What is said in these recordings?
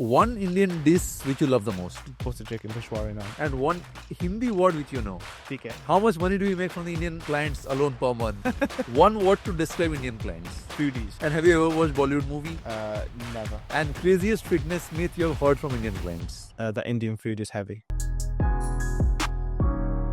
one Indian dish which you love the most, Butter chicken, Peshwari naan. and one Hindi word which you know. ठीक है. How much money do you make from the Indian clients alone per month? One word to describe Indian clients. Foodies. And have you ever watched Bollywood movie? Never. And craziest fitness myth you have heard from Indian clients? That Indian food is heavy.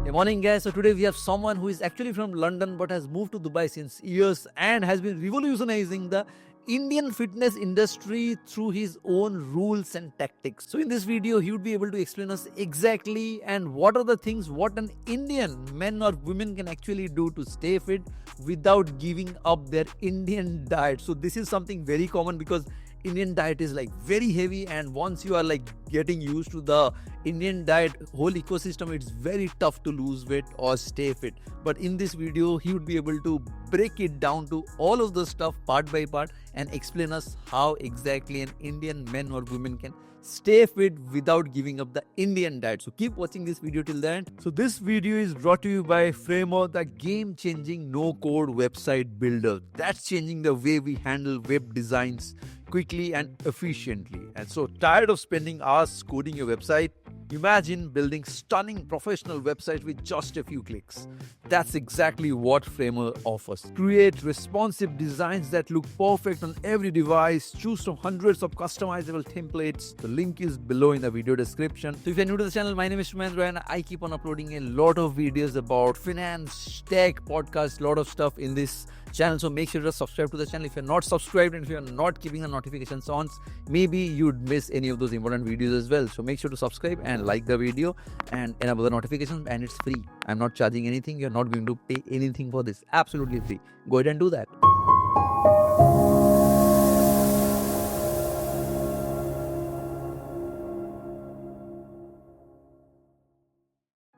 Good morning, guys. So today we have someone who is actually from London but has moved to Dubai since years and has been revolutionizing the Indian fitness industry through his own rules and tactics. So in this video, he would be able to explain us exactly and what are the things what an Indian man or women can actually do to stay fit without giving up their Indian diet. So this is something very common because Indian diet is like very heavy, and once you are like getting used to the Indian diet whole ecosystem, it's very tough to lose weight or stay fit. But in this video, he would be able to break it down to all of the stuff part by part and explain us how exactly an Indian man or woman can stay fit without giving up the Indian diet. So keep watching this video till the end. So this video is brought to you by Framer, the game-changing no-code website builder. That's changing the way we handle web designs quickly and efficiently. And so tired of spending hours coding your website? Imagine building stunning professional websites with just a few clicks. That's exactly what Framer offers. Create responsive designs that look perfect on every device. Choose from hundreds of customizable templates. The link is below in the video description. So if you're new to the channel, my name is Shumendra and I keep on uploading a lot of videos about finance, tech, podcasts, lot of stuff in this channel. So make sure to subscribe to the channel if you're not subscribed, and if you're not keeping the notifications on, maybe you'd miss any of those important videos as well. So make sure to subscribe and like the video and enable the notifications, and it's free. I'm not charging anything. You're not going to pay anything for this. Absolutely free. Go ahead and do that.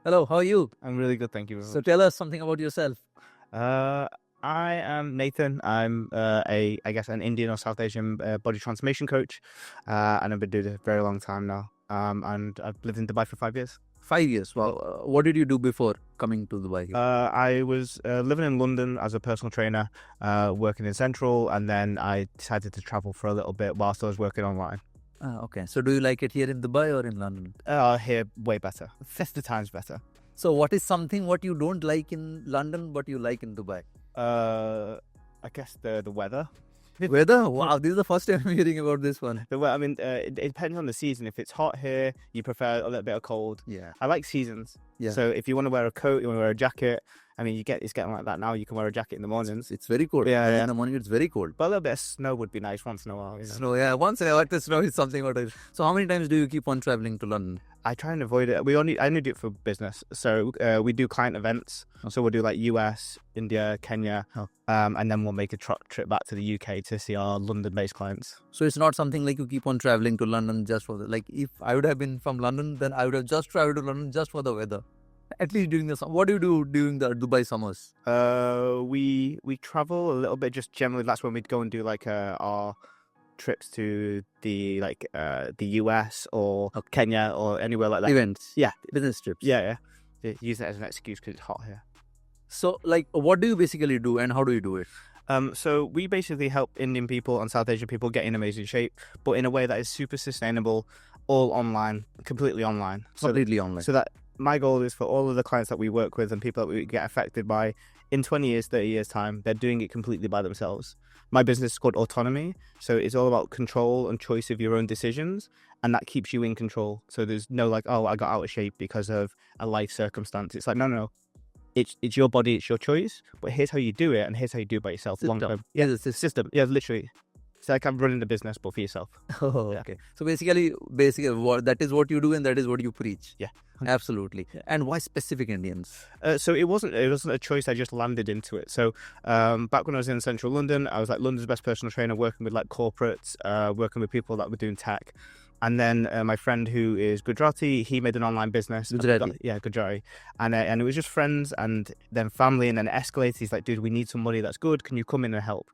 Hello, how are you? I'm really good, thank you. So tell us something about yourself. I am Nathan. I'm I guess an Indian or South Asian body transformation coach, and I've been doing it a very long time now. And I've lived in Dubai for 5 years. 5 years. Well, what did you do before coming to Dubai? I was living in London as a personal trainer, working in Central, and then I decided to travel for a little bit whilst I was working online. Okay. So do you like it here in Dubai or in London? Here, way better. 50 times better. So what is something what you don't like in London but you like in Dubai? I guess the weather. Weather? Wow, this is the first time I'm hearing about this one. The weather. I mean, it depends on the season. If it's hot here, you prefer a little bit of cold. Yeah. I like seasons. Yeah. So if you want to wear a coat, you want to wear a jacket. I mean, it's getting like that now. You can wear a jacket in the mornings. It's very cold. Yeah. In the morning, it's very cold. But a little bit of snow would be nice once in a while. You know? Snow, yeah. Once in a while, the snow is something what is. So how many times do you keep on traveling to London? I try and avoid it. I only do it for business. So we do client events. So we'll do like US, India, Kenya, and then we'll make a trip back to the UK to see our London-based clients. So it's not something like you keep on traveling to London just for like if I would have been from London, then I would have just traveled to London just for the weather. At least during the summer. What do you do during the Dubai summers? We travel a little bit. Just generally, that's when we'd go and do like our trips to the US or Kenya or anywhere like that. Events. Yeah, Business trips. yeah. Use that as an excuse because it's hot here. So like, what do you basically do and how do you do it? So we basically help Indian people and South Asian people get in amazing shape, but in a way that is super sustainable, all online, completely online. Completely online. So that my goal is for all of the clients that we work with and people that we get affected by, in 20 years, 30 years time, they're doing it completely by themselves. My business is called Autonomy. So it's all about control and choice of your own decisions. And that keeps you in control. So there's no like, oh, I got out of shape because of a life circumstance. It's like, no. It's your body, it's your choice. But here's how you do it, and here's how you do it by yourself. Long term. Yeah, it's a System. Yeah, literally. It's like I'm running the business, but for yourself. Oh, Yeah. okay. So basically, that is what you do and that is what you preach. Yeah. Absolutely. Yeah. And why specific Indians? So it wasn't a choice. I just landed into it. So back when I was in central London, I was like London's best personal trainer, working with like corporates, working with people that were doing tech. And then my friend who is Gujarati, he made an online business. Gujarati. Yeah, Gujarati. And it was just friends and then family, and then it escalated. He's like, dude, we need somebody that's good. Can you come in and help?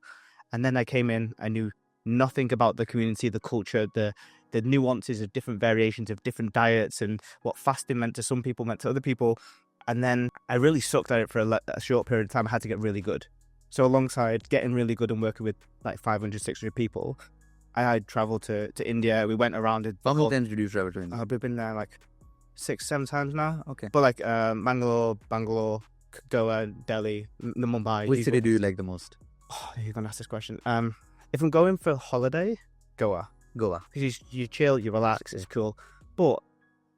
And then I came in. I knew nothing about the community, the culture, the nuances of different variations of different diets and what fasting meant to some people, meant to other people. And then I really sucked at it for a short period of time. I had to get really good. So alongside getting really good and working with like 500, 600 people, I traveled to India. We went around it. How many times did you travel to India? We've been there like 6-7 times now. Okay. But like Bangalore, Goa, Delhi, Mumbai. Which city do you like the most? Oh, you're gonna ask this question. If I'm going for a holiday, Goa. Goa. Because you chill, you relax, it's cool. But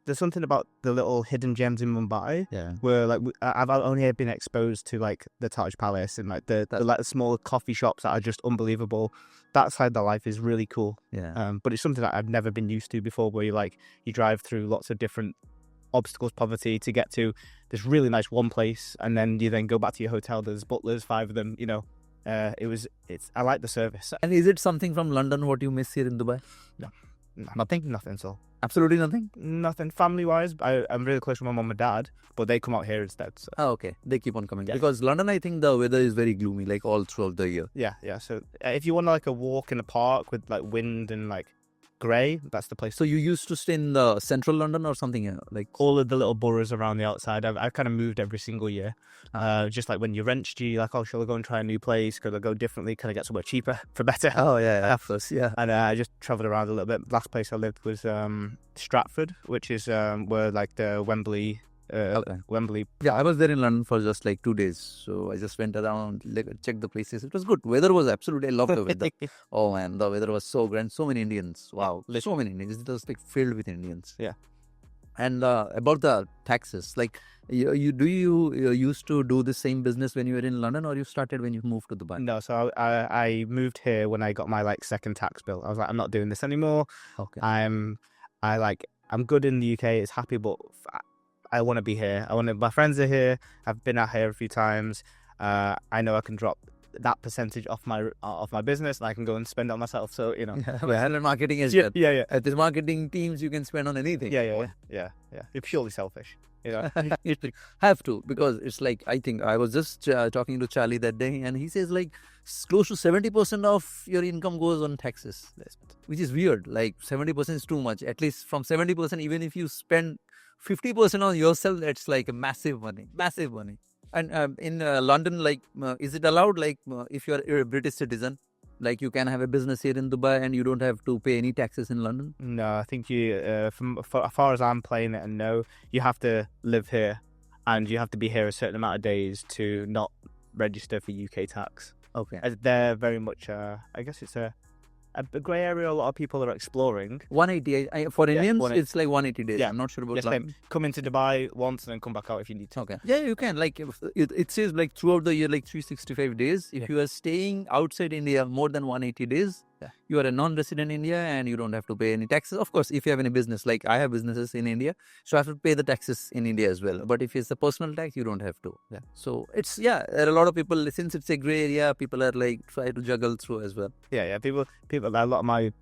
there's something about the little hidden gems in Mumbai Yeah. where like I've only been exposed to like the Taj Palace and like the like the small coffee shops that are just unbelievable. That side of the life is really cool. Yeah. But it's something that I've never been used to before, where you drive through lots of different obstacles, poverty, to get to this really nice one place, and then you then go back to your hotel. There's butlers, 5 of them. I like the service. And is it something from London what you miss here in Dubai? No. Nothing? Nothing at all. Absolutely nothing? Nothing. Family wise, I'm really close with my mum and dad, but they come out here instead. So. Oh, okay. They keep on coming. Yeah. Because London, I think the weather is very gloomy, like all throughout the year. Yeah. So if you want like a walk in the park with like wind and like grey, that's the place. So you used to stay in the central London or something like All of the little boroughs around the outside, I've kind of moved every single year. Just like when you rent, you're like, oh, shall I go and try a new place? Could I go differently? Can I get somewhere cheaper for better? Oh yeah, of course, yeah. And I just travelled around a little bit. Last place I lived was Stratford, which is where like the Wembley. Wembley. Yeah, I was there in London for just like 2 days. So I just went around, checked the places. It was good. Weather was absolutely, I loved the weather. Oh man, the weather was so grand. So many Indians. Wow. So many Indians. It was like filled with Indians. Yeah. And about the taxes, like you used to do the same business when you were in London, or you started when you moved to Dubai? No, so I moved here when I got my like second tax bill. I was like, I'm not doing this anymore. Okay. I'm good in the UK. It's happy, but I want to be here. My friends are here. I've been out here a few times. I know I can drop that percentage off my business, and I can go and spend it on myself. So And marketing is yeah. At this marketing teams, you can spend on anything. Yeah. You're purely selfish. Have to, because it's like, I think I was just talking to Charlie that day, and he says like close to 70% of your income goes on taxes, which is weird. Like 70% is too much. At least from 70%, even if you spend 50% on yourself, that's like a massive money. And in London, like, is it allowed, like, if you're a British citizen, like you can have a business here in Dubai and you don't have to pay any taxes in London? No, I think for as far as I'm playing it, and no, you have to live here and you have to be here a certain amount of days to not register for UK tax. Okay. They're very much, I guess it's a grey area a lot of people are exploring. 180, for Indians, it's like 180 days. Yeah. I'm not sure about Yes, London. come into Dubai once and then come back out if you need to. Okay. Yeah, you can. Like, it says like throughout the year, like 365 days. If you are staying outside India more than 180 days, you are a non-resident in India and you don't have to pay any taxes. Of course, if you have any business, like I have businesses in India, so I have to pay the taxes in India as well. But if it's a personal tax, you don't have to. Yeah. So it's, there are a lot of people, since it's a grey area, people are like try to juggle through as well. Yeah. People, a lot of my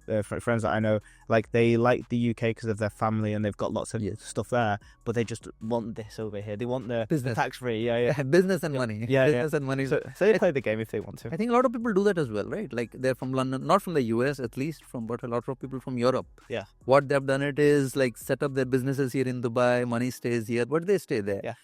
friends that I know, like they like the UK because of their family and they've got lots of stuff there, but they just want this over here. They want the business, tax-free. Yeah. Business and money. Business and money. So they play the game if they want to. I think a lot of people do that as well, right? Like they're from London, not from the US at least, but a lot of people from Europe. Yeah. What they've done it is like set up their businesses here in Dubai, money stays here, but they stay there. Yeah.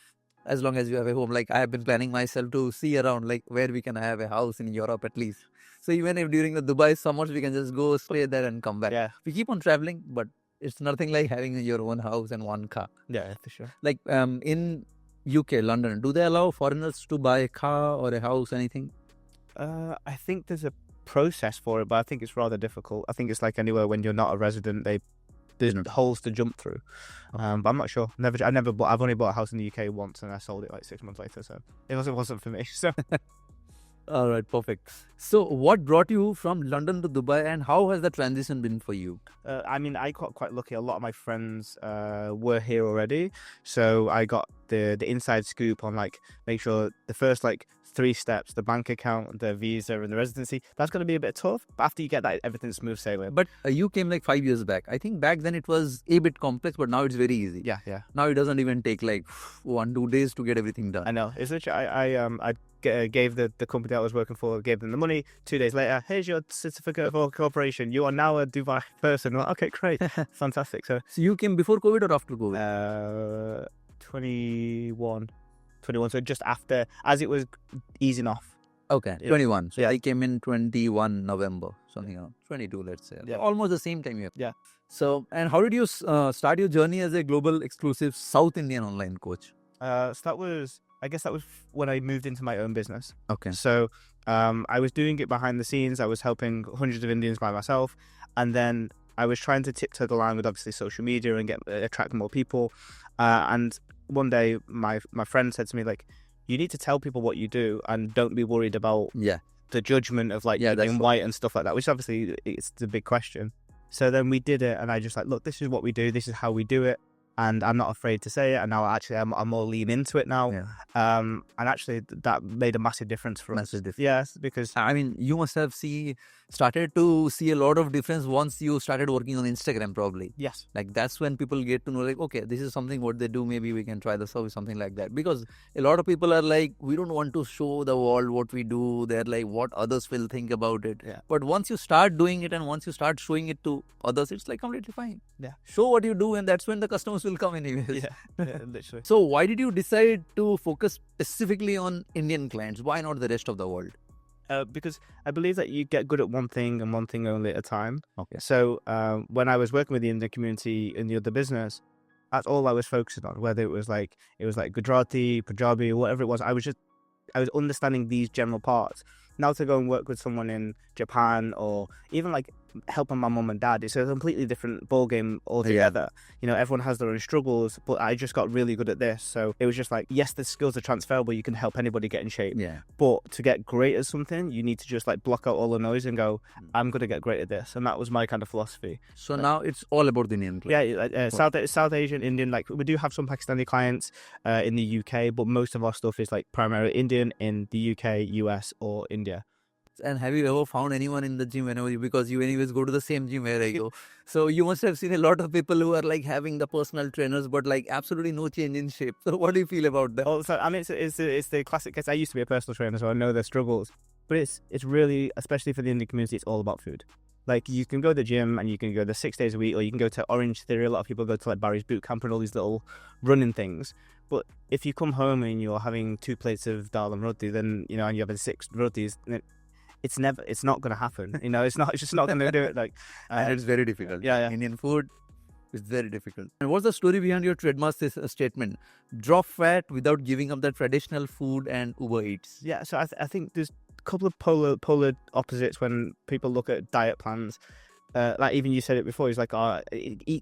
As long as you have a home. Like I have been planning myself to see around like where we can have a house in Europe at least. So even if during the Dubai summers, we can just go stay there and come back. Yeah. We keep on traveling, but it's nothing like having your own house and one car. Yeah, for sure. Like in UK, London, do they allow foreigners to buy a car or a house, anything? I think there's a process for it, but I think it's rather difficult. I think it's like anywhere when you're not a resident, there's holes to jump through. But I'm not sure. I've only bought a house in the UK once, and I sold it like 6 months later. So it wasn't for me. So. All right, perfect. So what brought you from London to Dubai, and how has the transition been for you? I mean, I got quite lucky. A lot of my friends were here already, so I got the inside scoop on like make sure the first like 3 steps, the bank account, the visa, and the residency. That's going to be a bit tough, but after you get that, everything's smooth sailing. But you came like 5 years back. I think back then it was a bit complex, but now it's very easy. Yeah. Now it doesn't even take like 1-2 days to get everything done. I know. It's literally, I gave the company I was working for, gave them the money. 2 days later, here's your certificate of corporation. You are now a Dubai person. Like, okay, great. Fantastic. So you came before COVID or after COVID? 21. So just after, as it was easing off. Okay, 21. So I came in 21 November. something around 22, let's say. Yeah. Almost the same time you have. Yeah. So, and how did you start your journey as a global exclusive South Indian online coach? So that was, I guess that was when I moved into my own business. Okay. So I was doing it behind the scenes. I was helping hundreds of Indians by myself. And then I was trying to tiptoe the line with obviously social media and attract more people. And one day my friend said to me, like, you need to tell people what you do and don't be worried about the judgment of like you being white and stuff like that, which obviously it's the big question. So then we did it, and I just like, look, this is what we do. This is how we do it. And I'm not afraid to say it. And now actually I'm more lean into it now. Yeah. And actually that made a massive difference for us. Massive difference. Yes, because I mean, you must have started to see a lot of difference once you started working on Instagram, probably. yes, Like that's when people get to know, like, okay, this is something what they do. Maybe we can try the service, something like that. Because a lot of people are like, we don't want to show the world what we do. They're like, what others will think about it. Yeah. But once you start doing it and once you start showing it to others, it's like completely fine. Yeah. Show what you do, and that's when the customers will come anyways. yeah, literally. So why did you decide to focus specifically on Indian clients? Why not the rest of the world? Because I believe that you get good at one thing and one thing only at a time. Okay. So when I was working with the Indian community in the other business, that's all I was focusing on. Whether it was like Gujarati, Punjabi, whatever it was, I was understanding these general parts. Now to go and work with someone in Japan or even like helping my mum and dad, it's a completely different ballgame altogether. You know, everyone has their own struggles, but I just got really good at this. So it was just like, yes, the skills are transferable. You can help anybody get in shape. Yeah. But to get great at something, you need to just like block out all the noise and go, I'm going to get great at this. And that was my kind of philosophy. So now it's all about the Indian client. Yeah, South Asian, Indian, like we do have some Pakistani clients in the UK, but most of our stuff is like primarily Indian in the UK, US or India. And have you ever found anyone in the gym because you anyways go to the same gym where I go. So you must have seen a lot of people who are like having the personal trainers, but like absolutely no change in shape. So what do you feel about that? Also, I mean, it's the classic case. I used to be a personal trainer, so I know their struggles. But it's really, especially for the Indian community, it's all about food. Like you can go to the gym and you can go there 6 days a week, or you can go to Orange Theory. A lot of people go to like Barry's Boot Camp and all these little running things. But if you come home and you're having 2 plates of dal and roti, then and you're having 6 rotis, it's not going to happen. It's just not going to do it. Like, and it's very difficult. Yeah. Indian food is very difficult. And what's the story behind your trademark statement? Drop fat without giving up the traditional food and Uber Eats. Yeah, so I think there's a couple of polar opposites when people look at diet plans. Like even you said it before, it's like,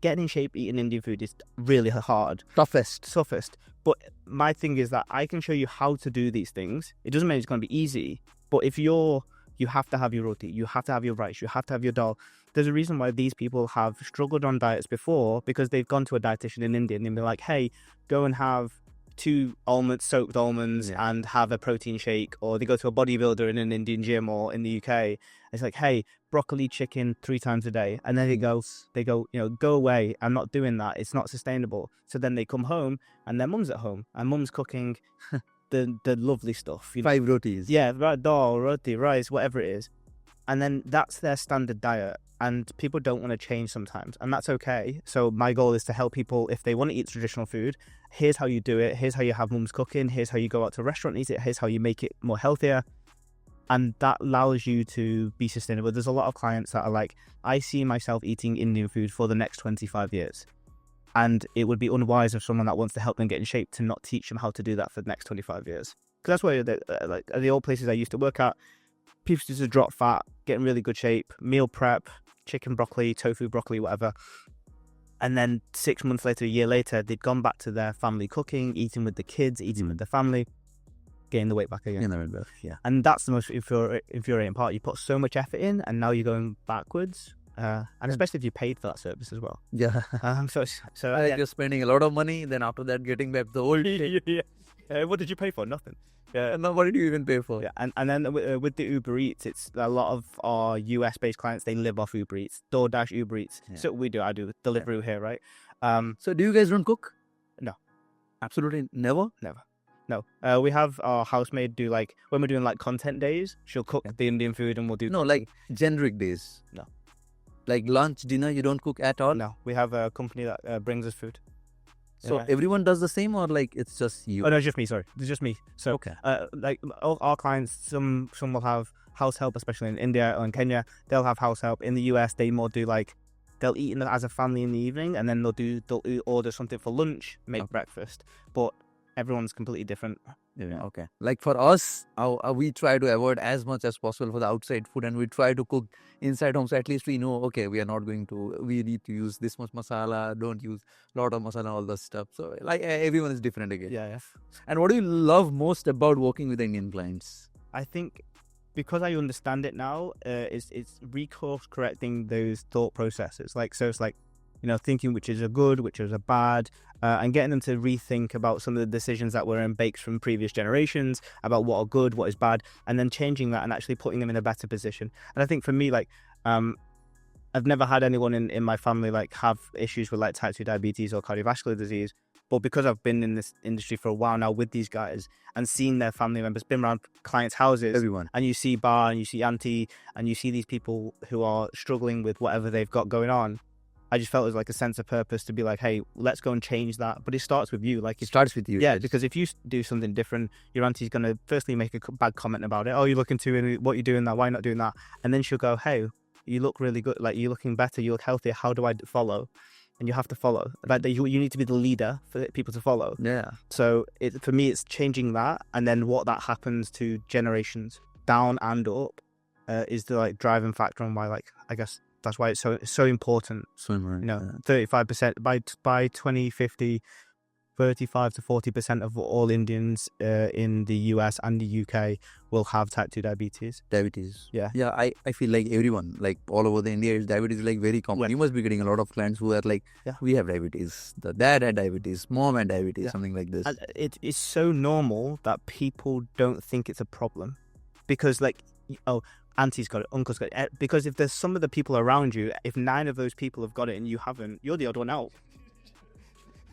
getting in shape, eating Indian food is really hard. Toughest. But my thing is that I can show you how to do these things. It doesn't mean it's going to be easy. But if you have to have your roti, you have to have your rice, you have to have your dal. There's a reason why these people have struggled on diets before, because they've gone to a dietitian in India and they've been like, hey, go and have 2 soaked almonds and have a protein shake. Or they go to a bodybuilder in an Indian gym or in the UK. It's like, hey, broccoli, chicken 3 times a day. And then they go, go away. I'm not doing that. It's not sustainable. So then they come home and their mum's at home and mum's cooking the lovely stuff. 5 rotis. Yeah, dal, roti, rice, whatever it is. And then that's their standard diet. And people don't want to change sometimes. And that's okay. So my goal is to help people, if they want to eat traditional food, here's how you do it. Here's how you have mum's cooking. Here's how you go out to a restaurant and eat it. Here's how you make it more healthier. And that allows you to be sustainable. There's a lot of clients that are like, I see myself eating Indian food for the next 25 years. And it would be unwise of someone that wants to help them get in shape to not teach them how to do that for the next 25 years. Because that's where, like the old places I used to work at, people used to drop fat, get in really good shape, meal prep, chicken broccoli, tofu broccoli, whatever. And then 6 months later, a year later, they'd gone back to their family cooking, eating with the kids, eating with the family, getting the weight back again. Yeah. And that's the most infuriating part. You put so much effort in, and now you're going backwards. And especially if you paid for that service as well. Yeah. You're spending a lot of money, then after that getting back the old thing. What did you pay for? Nothing. Yeah. And then what did you even pay for? Yeah. And then with the Uber Eats, it's a lot of our US based clients, they live off Uber Eats, DoorDash, Uber Eats. Yeah. So I do delivery here, right? So do you guys don't cook? No. Absolutely never? Never. No. We have our housemaid do, like, when we're doing like content days, she'll cook the Indian food and we'll do... No, like generic days. No. Like lunch, dinner, you don't cook at all? No. We have a company that brings us food. So everyone does the same, or like it's just you? Oh no, just me. Sorry, it's just me. So okay, like all our clients, some will have house help, especially in India or in Kenya. They'll have house help. In the US, they more do like, they'll eat as a family in the evening, and then they'll order something for lunch, make breakfast. But everyone's completely different. Yeah, okay. Like for us, we try to avoid as much as possible for the outside food, and we try to cook inside home. So at least we know, okay, we need to use this much masala, don't use a lot of masala, all that stuff. So like everyone is different again. Yeah. And what do you love most about working with Indian clients? I think because I understand it now, it's recourse correcting those thought processes. Like, so it's like, thinking which is a good, which is a bad, and getting them to rethink about some of the decisions that were in baked from previous generations about what are good, what is bad, and then changing that and actually putting them in a better position. And I think for me, like, I've never had anyone in my family like have issues with like type 2 diabetes or cardiovascular disease. But because I've been in this industry for a while now with these guys and seen their family members, been around clients' houses, Everyone. and you see Bar and you see Auntie and you see these people who are struggling with whatever they've got going on, I just felt it was like a sense of purpose to be like, hey, let's go and change that. But it starts with you. Like, It starts with you. yeah, because if you do something different, your auntie's going to firstly make a bad comment about it. Oh, you're looking too, what you're doing that, why not doing that? And then she'll go, hey, you look really good, like you're looking better, you look healthier, how do I follow? And you have to follow. Like, you need to be the leader for people to follow. Yeah. So for me, it's changing that, and then what that happens to generations down and up is the like driving factor on why, like, I guess that's why it's so important. So important. 35% by 2050, 35 to 40% of all Indians in the US and the UK will have type 2 diabetes. Diabetes. Yeah. Yeah, I feel like everyone, like all over the India, diabetes is like very common. Yeah. You must be getting a lot of clients who are like, Yeah. we have diabetes. The dad had diabetes, mom had diabetes, Yeah. something like this. And it is so normal that people don't think it's a problem. Because like, oh, auntie's got it, uncle's got it. Because if there's some of the people around you, if 9 of those people have got it and you haven't, you're the odd one out.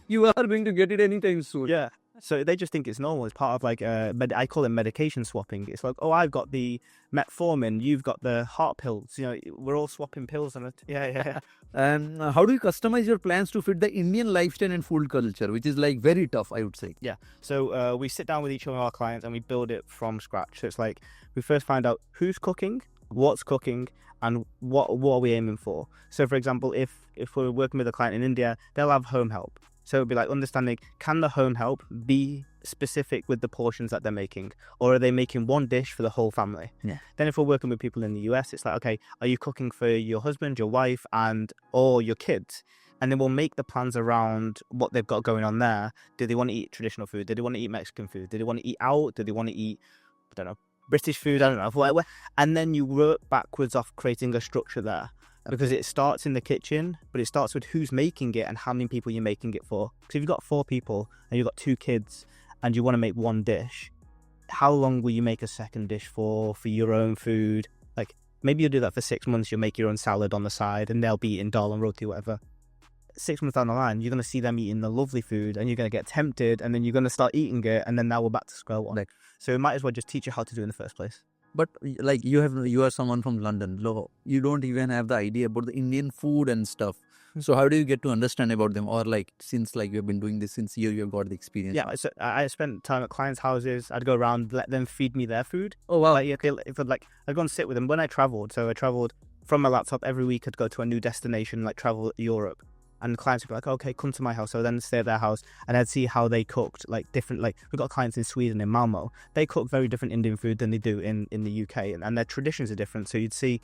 You are going to get it anytime soon. Yeah. So they just think it's normal. It's part of like, I call it medication swapping. It's like, oh, I've got the metformin, you've got the heart pills. We're all swapping pills on it. Yeah. And how do you customize your plans to fit the Indian lifestyle and food culture, which is like very tough, I would say. Yeah. So we sit down with each of our clients and we build it from scratch. So it's like, we first find out who's cooking, what's cooking, and what are we aiming for. So for example, if we're working with a client in India, they'll have home help. So it'd be like understanding, can the home help be specific with the portions that they're making? Or are they making one dish for the whole family? Yeah. Then if we're working with people in the US, it's like, okay, are you cooking for your husband, your wife, or your kids? And then we'll make the plans around what they've got going on there. Do they want to eat traditional food? Do they want to eat Mexican food? Do they want to eat out? Do they want to eat, I don't know, British food? I don't know. Whatever. And then you work backwards off creating a structure there. Because it starts in the kitchen, but it starts with who's making it and how many people you're making it for. Because if you've got 4 people and you've got 2 kids and you want to make one dish, how long will you make a second dish for your own food? Like, maybe you'll do that for 6 months. You'll make your own salad on the side and they'll be eating dal and roti, whatever. 6 months down the line, you're going to see them eating the lovely food and you're going to get tempted and then you're going to start eating it and then now we're back to square one. Like, so we might as well just teach you how to do it in the first place. But like you are someone from London. You don't even have the idea about the Indian food and stuff. So how do you get to understand about them? Or like, since like you've been doing this since you have got the experience. Yeah, so I spent time at clients' houses. I'd go around, let them feed me their food. Oh wow. Like, okay, I'd go and sit with them when I traveled. So I traveled from my laptop every week. I'd go to a new destination, like travel Europe. And clients would be like, okay, come to my house. So then stay at their house and I'd see how they cooked, like different, like we've got clients in Sweden, in Malmo. They cook very different Indian food than they do in the UK and their traditions are different. So you'd see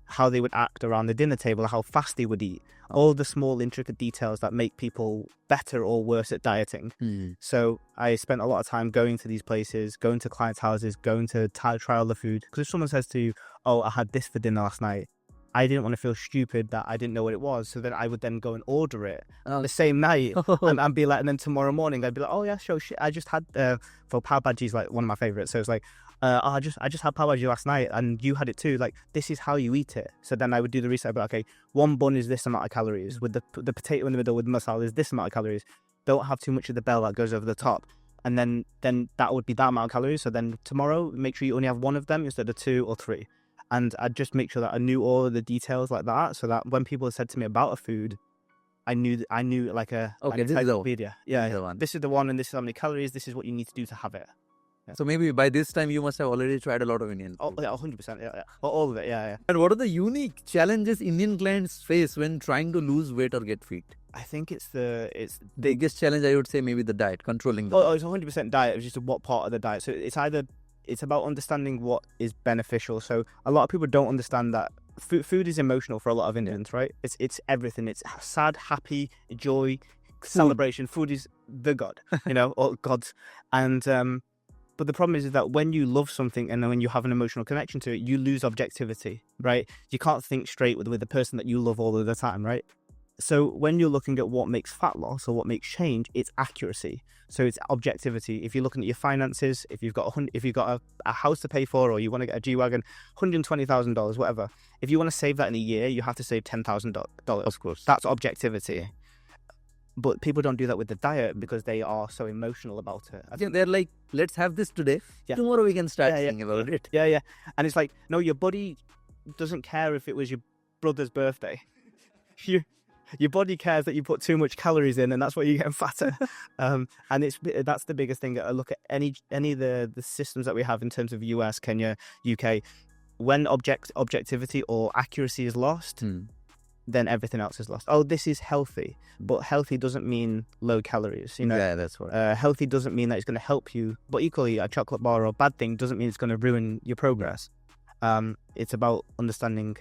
how they would act around the dinner table, how fast they would eat, all the small intricate details that make people better or worse at dieting. So I spent a lot of time going to these places, going to clients' houses, going to try all the food. Because if someone says to you, oh, I had this for dinner last night, I didn't want to feel stupid that I didn't know what it was. So then I would then go and order it the same night and be like, and then tomorrow morning I'd be like, oh yeah, sure, shit. I just had, for pav bhaji is like one of my favorites. So it's like, I just had pav bhaji last night and you had it too. Like, this is how you eat it. So then I would do the research, but okay, one bun is this amount of calories with the potato in the middle with masala is this amount of calories. Don't have too much of the bell that goes over the top. And then that would be that amount of calories. So then tomorrow, make sure you only have one of them instead of 2 or 3. And I'd just make sure that I knew all of the details like that, so that when people said to me about a food, I knew like a okay, this is the one. Yeah, this is the one, and this is how many calories. This is what you need to do to have it. So maybe by this time you must have already tried a lot of Indian Oh, food. yeah, 100%. Yeah, yeah. All of it. Yeah. And what are the unique challenges Indian clients face when trying to lose weight or get fit? I think it's Biggest challenge I would say maybe the diet, controlling the it's 100% diet. It's just what part of the diet. So it's about understanding what is beneficial. So a lot of people don't understand that food is emotional for a lot of Indians, right? It's everything. It's sad, happy, joy, celebration. Food is the god, or gods. And but the problem is that when you love something and then when you have an emotional connection to it, you lose objectivity, right? You can't think straight with the person that you love all of the time, right? So when you're looking at what makes fat loss or what makes change, it's accuracy. So it's objectivity. If you're looking at your finances, if you've got a house to pay for, or you want to get a G-Wagon, $120,000, whatever. If you want to save that in a year, you have to save $10,000. Of course. That's objectivity. But people don't do that with the diet because they are so emotional about it. Yeah, they're like, let's have this today. Yeah. Tomorrow we can start Yeah, yeah. thinking about it. Yeah. And it's like, no, your body doesn't care if it was your brother's birthday. Your body cares that you put too much calories in, and that's why you're getting fatter. And that's the biggest thing. I look at any of the systems that we have in terms of US, Kenya, UK. When objectivity or accuracy is lost, then everything else is lost. Oh, this is healthy, but healthy doesn't mean low calories. Yeah, that's what. Healthy doesn't mean that it's going to help you, but equally, a chocolate bar or a bad thing doesn't mean it's going to ruin your progress. It's about understanding.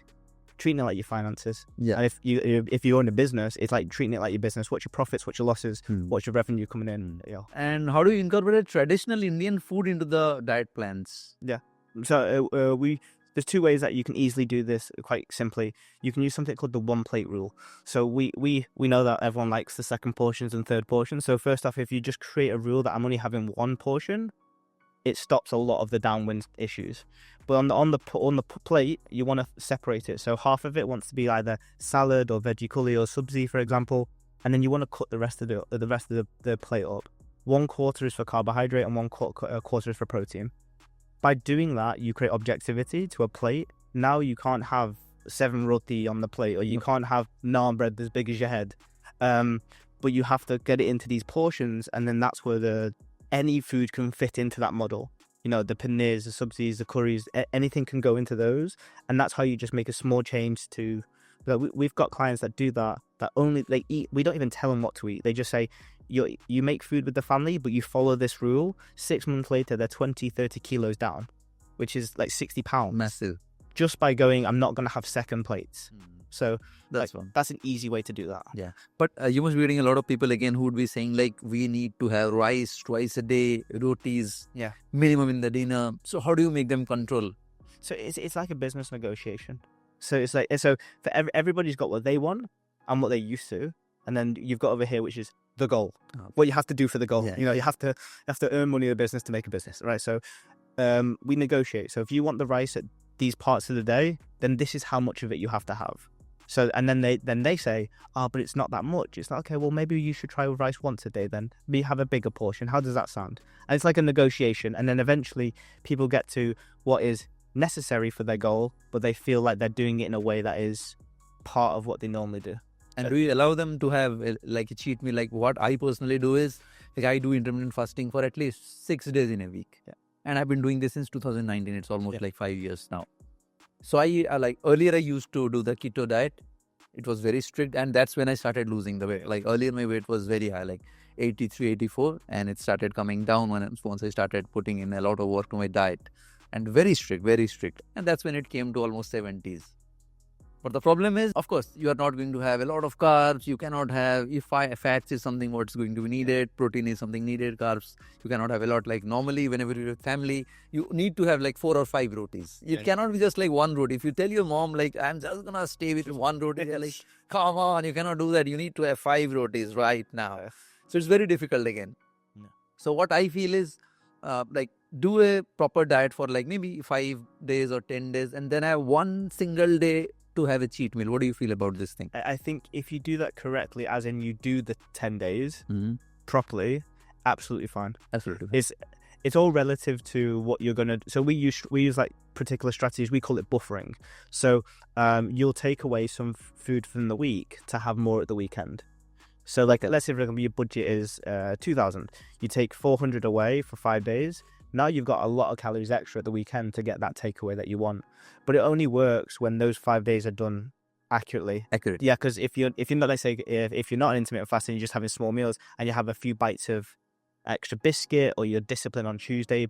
Treating it like your finances. Yeah. And if you own a business, it's like treating it like your business. What's your profits? What's your losses? What's your revenue coming in? And how do you incorporate traditional Indian food into the diet plans? Yeah. So there's two ways that you can easily do this quite simply. You can use something called the one plate rule. So we know that everyone likes the second portions and third portions. So first off, if you just create a rule that I'm only having one portion, it stops a lot of the downwind issues. But on the plate, you want to separate it. So half of it wants to be either salad or veggie curry or subzi, for example, and then you want to cut the rest of the plate up. 1/4 is for carbohydrate and 1/4 is for protein. By doing that, you create objectivity to a plate. Now you can't have 7 roti on the plate, or you can't have naan bread as big as your head. But you have to get it into these portions, and then that's where any food can fit into that model. The paneers, the subsies, the curries, anything can go into those. And that's how you just make a small change to... We've got clients that do that only they eat. We don't even tell them what to eat. They just say, you make food with the family, but you follow this rule. 6 months later, they're 20, 30 kilos down, which is like 60 pounds. Massive. Just by going, I'm not going to have second plates. So that's one. That's an easy way to do that. Yeah. But you must be getting a lot of people again who would be saying like, we need to have rice twice a day, rotis, minimum in the dinner. So how do you make them control? So it's like a business negotiation. So it's like, for everybody's got what they want and what they're used to. And then you've got over here, which is the goal. What you have to do for the goal. Yeah. You have to earn money in the business to make a business, right? So we negotiate. So if you want the rice at these parts of the day, then this is how much of it you have to have. So, and then they say, but it's not that much. It's like, okay, well, maybe you should try rice once a day then. Maybe have a bigger portion. How does that sound? And it's like a negotiation. And then eventually people get to what is necessary for their goal, but they feel like they're doing it in a way that is part of what they normally do. And do you allow them to have like a cheat meal? Like what I personally do is, like I do intermittent fasting for at least 6 days in a week. Yeah. And I've been doing this since 2019. It's almost like 5 years now. So I like earlier I used to do the keto diet. It was very strict, and that's when I started losing the weight. Like earlier my weight was very high, like 83, 84, and it started coming down once I started putting in a lot of work to my diet. And very strict. And that's when it came to almost 70s. But the problem is, of course, you are not going to have a lot of carbs. You cannot have, if fats is something what's going to be needed, protein is something needed, carbs, you cannot have a lot. Like normally, whenever you're with family, you need to have like 4 or 5 rotis. It cannot be just like one roti. If you tell your mom, like, I'm just going to stay with one roti, they're like, come on, you cannot do that. You need to have 5 rotis right now. So it's very difficult again. Yeah. So what I feel is, like, do a proper diet for like maybe 5 days or 10 days, and then have one single day to have a cheat meal. What do you feel about this thing? I think if you do that correctly, as in you do the 10 days properly, absolutely fine. Absolutely. It's all relative to what you're going to... So we use like particular strategies. We call it buffering. So you'll take away some food from the week to have more at the weekend. So like, let's say for example, your budget is 2,000. You take 400 away for 5 days. Now you've got a lot of calories extra at the weekend to get that takeaway that you want. But it only works when those 5 days are done accurately. Accurate. Yeah, because if you're not, let's say, if you're not an intermittent fasting, you're just having small meals and you have a few bites of extra biscuit, or you're disciplined on Tuesday,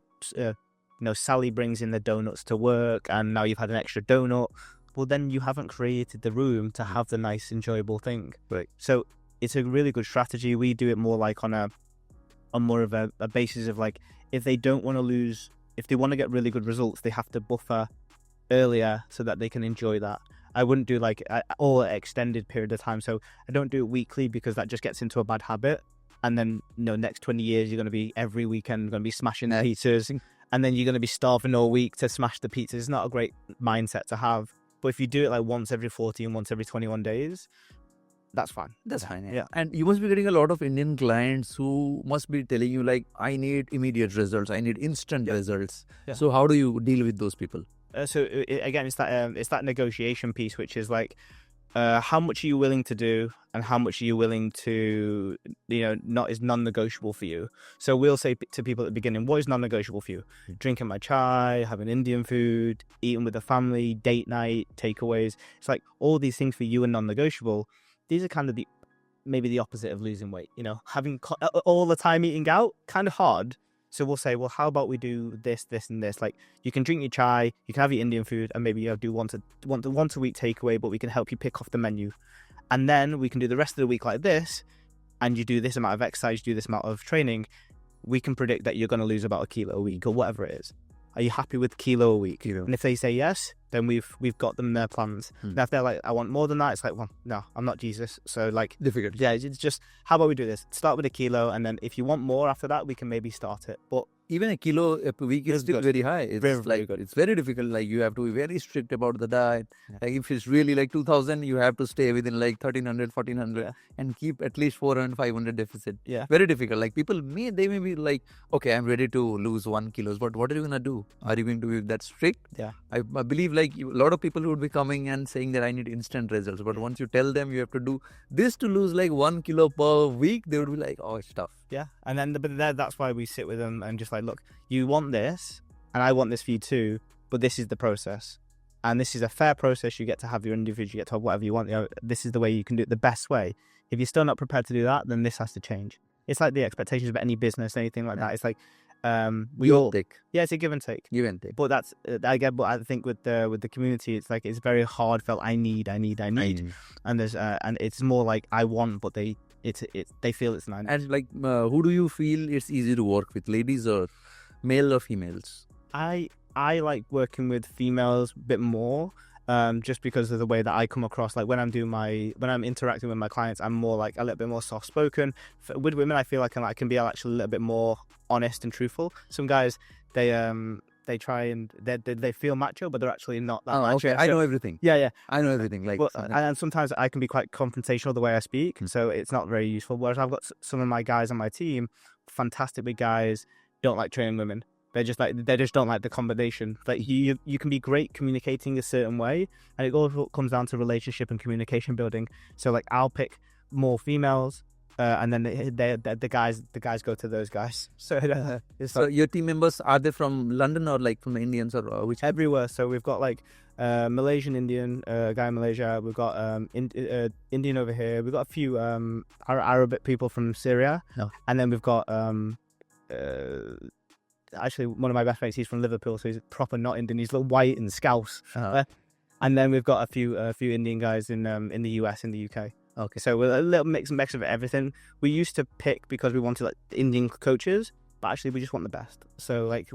Sally brings in the donuts to work and now you've had an extra donut, well, then you haven't created the room to have the nice, enjoyable thing. Right. So it's a really good strategy. We do it more like on more of a basis of like, if they don't want to lose, if they want to get really good results, they have to buffer earlier so that they can enjoy that. I wouldn't do like all extended period of time. So I don't do it weekly because that just gets into a bad habit. And then, next 20 years, you're going to be every weekend going to be smashing the pizzas. And then you're going to be starving all week to smash the pizzas. It's not a great mindset to have. But if you do it like once every 40 and once every 21 days, that's fine. That's fine. Yeah. And you must be getting a lot of Indian clients who must be telling you like, I need immediate results. I need instant results. Yeah. So how do you deal with those people? Again, it's that negotiation piece, which is like, how much are you willing to do and how much are you willing to, is non-negotiable for you. So we'll say to people at the beginning, what is non-negotiable for you? Drinking my chai, having Indian food, eating with the family, date night, takeaways. It's like all these things for you are non-negotiable. These are kind of maybe the opposite of losing weight. Having all the time eating out, kind of hard. So we'll say, well, how about we do this, this, and this? Like, you can drink your chai, you can have your Indian food, and maybe you do once a week takeaway, but we can help you pick off the menu. And then we can do the rest of the week like this, and you do this amount of exercise, you do this amount of training. We can predict that you're going to lose about 1 kilo a week or whatever it is. Are you happy with kilo a week? Kilo. And if they say yes, then we've got them their plans. Now if they're like, I want more than that, it's like, well, no, I'm not Jesus. So like, Difficult. Yeah, it's just, how about we do this? Start with 1 kilo, and then if you want more after that, we can maybe start it. But even 1 kilo a week is still very high. It's very good. It's very difficult. Like, you have to be very strict about the diet. Yeah. Like, if it's really like 2000, you have to stay within like 1300, 1400 and keep at least 400, 500 deficit. Yeah. Very difficult. Like, they may be like, okay, I'm ready to lose 1 kilo, but what are you going to do? Are you going to be that strict? Yeah. I believe like a lot of people would be coming and saying that I need instant results. But once you tell them you have to do this to lose like 1 kilo per week, they would be like, oh, it's tough. Yeah. And then that's why we sit with them and just like, look, you want this and I want this for you too, but this is the process. And this is a fair process. You get to have your individual, you get to have whatever you want. This is the way you can do it the best way. If you're still not prepared to do that, then this has to change. It's like the expectations of any business, anything like that. It's like, it's a give and take. Give and take. But that's but I think with the community, it's like, it's very heartfelt. I need, and there's and it's more like I want, but they feel it's not. And like, who do you feel it's easy to work with, ladies or male or females? I like working with females a bit more, just because of the way that I come across. Like when I'm interacting with my clients, I'm more like a little bit more soft spoken. With women, I feel like I can be actually a little bit more honest and truthful. Some guys, they try and they feel macho, but they're actually not that macho. Okay. I know everything. Yeah. I know everything. Like, and sometimes I can be quite confrontational the way I speak, so it's not very useful. Whereas I've got some of my guys on my team, fantastic big guys, don't like training women. They just don't like the combination. Like you can be great communicating a certain way, and it all comes down to relationship and communication building. So like I'll pick more females, and then the guys go to those guys. So your team members, are they from London or like from the Indians or which? Everywhere. So we've got like Malaysian Indian, guy in Malaysia. We've got Indian over here. We've got a few Arabic people from Syria, and then we've got actually one of my best mates, he's from Liverpool, so he's proper not Indian. He's little white and scouse. And then we've got a few Indian guys in the US, in the UK. Okay, so we're a little mix of everything. We used to pick because we wanted like Indian coaches, but actually we just want the best. So like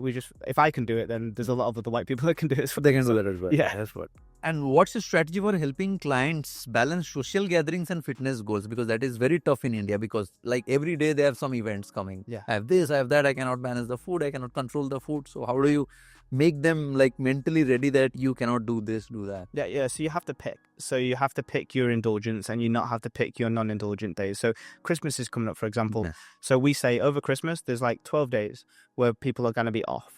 if I can do it, then there's a lot of other white people that can do it. They can do that as well. Yeah, that's what. And what's your strategy for helping clients balance social gatherings and fitness goals? Because that is very tough in India, because like every day they have some events coming. Yeah. I have this, I have that, I cannot manage the food, I cannot control the food. So how do you make them like mentally ready that you cannot do this, do that? Yeah. So you have to pick. So you have to pick your indulgence, and you not have to pick your non-indulgent days. So Christmas is coming up, for example. Yeah. So we say over Christmas, there's like 12 days where people are going to be off.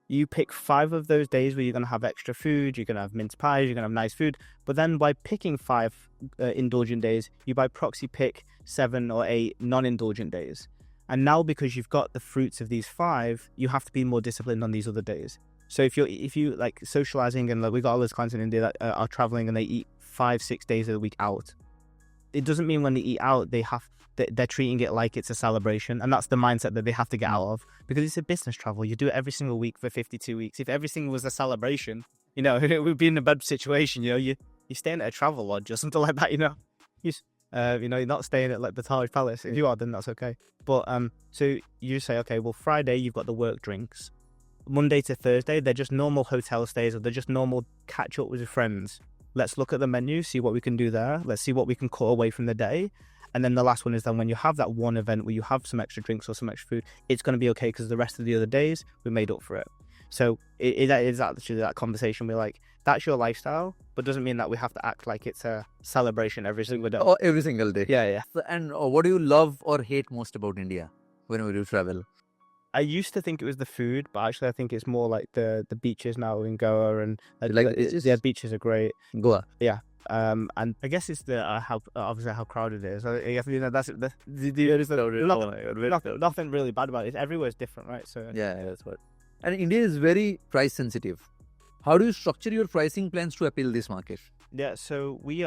You pick 5 of those days where you're going to have extra food, you're going to have mince pies, you're going to have nice food. But then by picking 5 indulgent days, you by proxy pick 7 or 8 non-indulgent days. And now because you've got the fruits of these 5, you have to be more disciplined on these other days. So if you like socializing, and like, we got all those clients in India that are traveling and they eat 5-6 days of the week out, it doesn't mean when they eat out they're treating it like it's a celebration, and that's the mindset that they have to get out of, because it's a business travel. You do it every single week for 52 weeks. If everything was a celebration, we'd be in a bad situation. You're staying at a travel lodge or something like that. You're not staying at like the Taj Palace. If you are, then that's okay. But so you say, okay, well, Friday you've got the work drinks. Monday to Thursday, they're just normal hotel stays, or they're just normal catch up with your friends. Let's look at the menu, see what we can do there. Let's see what we can cut away from the day. And then the last one is then when you have that one event where you have some extra drinks or some extra food, it's going to be okay because the rest of the other days we made up for it. So it is actually that conversation. We're like, that's your lifestyle, but doesn't mean that we have to act like it's a celebration every single day. Oh, every single day. Yeah. And what do you love or hate most about India whenever you travel? I used to think it was the food, but actually I think it's more like the beaches now in Goa, and You like beaches? Yeah, beaches are great. Goa. Yeah. And I guess it's the how crowded it is. That's nothing really bad about it. Everywhere's different, right? So Yeah, that's what. And India is very price sensitive. How do you structure your pricing plans to appeal this market? Yeah, so we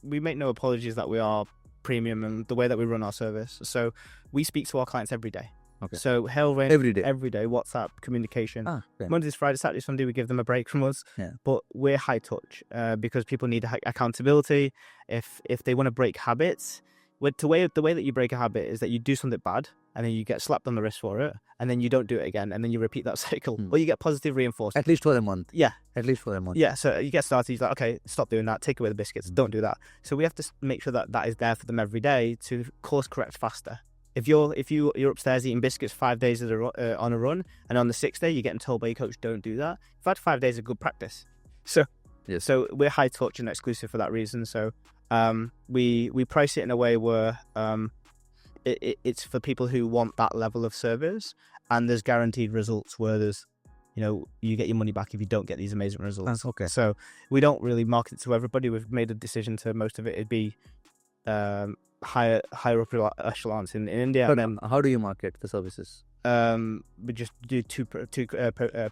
make no apologies that we are premium and the way that we run our service. So we speak to our clients every day. Okay. So hell rain Every day. WhatsApp communication. Okay. Mondays, Fridays, Saturday, Sunday, we give them a break from us. Yeah. But we're high touch because people need accountability. If they want to break habits, the way that you break a habit is that you do something bad and then you get slapped on the wrist for it, and then you don't do it again, and then you repeat that cycle, or you get positive reinforcement. At least for a month. Yeah. At least for a month. Yeah, so you get started, you're like, okay, stop doing that, take away the biscuits, don't do that. So we have to make sure that is there for them every day to course correct faster. If you're upstairs eating biscuits 5 days on a run, and on the 6th day you're getting told by your coach, don't do that, you've had 5 days of good practice. So Yes. So we're high touch and exclusive for that reason. So we price it in a way where it's for people who want that level of service, and there's guaranteed results where there's, you get your money back if you don't get these amazing results. That's okay. So we don't really market it to everybody. We've made a decision to most of it be higher up echelons in India. But how do you market the services? We just do two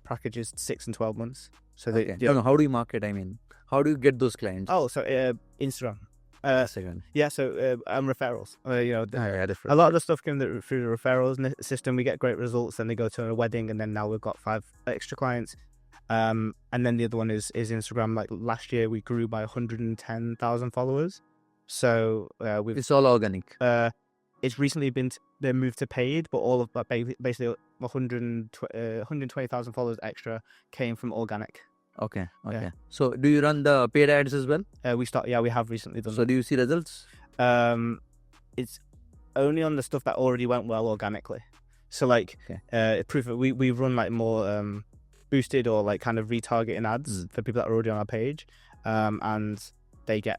packages, 6 and 12 months. So Okay. No, how do you market? I mean, how do you get those clients? Oh, so Instagram. Second. Yeah, so referrals. Different. A lot of the stuff came through the referrals system. We get great results, then they go to a wedding, and then now we've got 5 extra clients. And then the other one is Instagram. Like last year, we grew by 110,000 followers. So It's all organic. It's recently been they moved to paid, but all of that basically 120,000 followers extra came from organic. Okay. Yeah. So do you run the paid ads as well? We have recently done. So do you see results? It's only on the stuff that already went well organically. So like proof of we run like more boosted or like kind of retargeting ads for people that are already on our page, and they get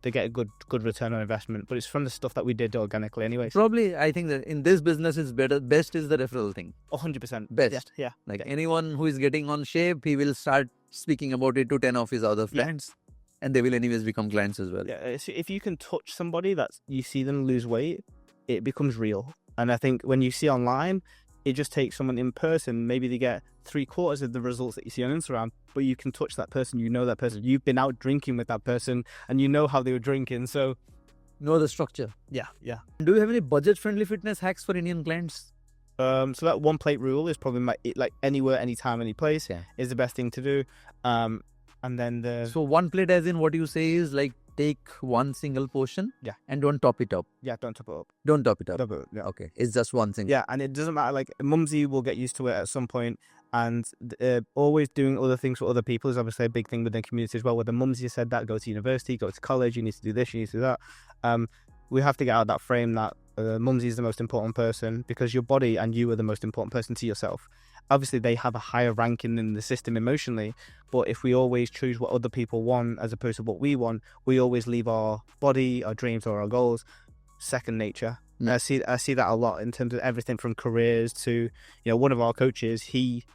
a good return on investment, but it's from the stuff that we did organically anyway. Probably, I think that in this business, it's best is the referral thing. 100%. Best. Yeah. Like anyone who is getting on shape, he will start speaking about it to 10 of his other friends, and they will anyways become clients as well. Yeah. So if you can touch somebody that you see them lose weight, it becomes real. And I think when you see online, it just takes someone in person. Maybe they get 3/4 of the results that you see on Instagram, but you can touch that person. You know that person. You've been out drinking with that person, and you know how they were drinking. So, Know the structure. yeah. Do you have any budget-friendly fitness hacks for Indian clients? So that 1 plate rule is probably like anywhere, anytime, any place is the best thing to do. And then So 1 plate, as in what you say is like take 1 single portion, and don't top it up. Yeah, don't top it up. Don't top it up. Top it up, yeah. Okay, it's just 1 single. Yeah, and it doesn't matter. Like Mumsy will get used to it at some point, and always doing other things for other people is obviously a big thing within the community as well. Where the Mumsy said that go to university, go to college, you need to do this, you need to do that. We have to get out of that frame that Mumsy is the most important person, because your body and you are the most important person to yourself. Obviously, they have a higher ranking in the system emotionally, but if we always choose what other people want as opposed to what we want, we always leave our body, our dreams, or our goals second nature. I see that a lot in terms of everything from careers to, one of our coaches, he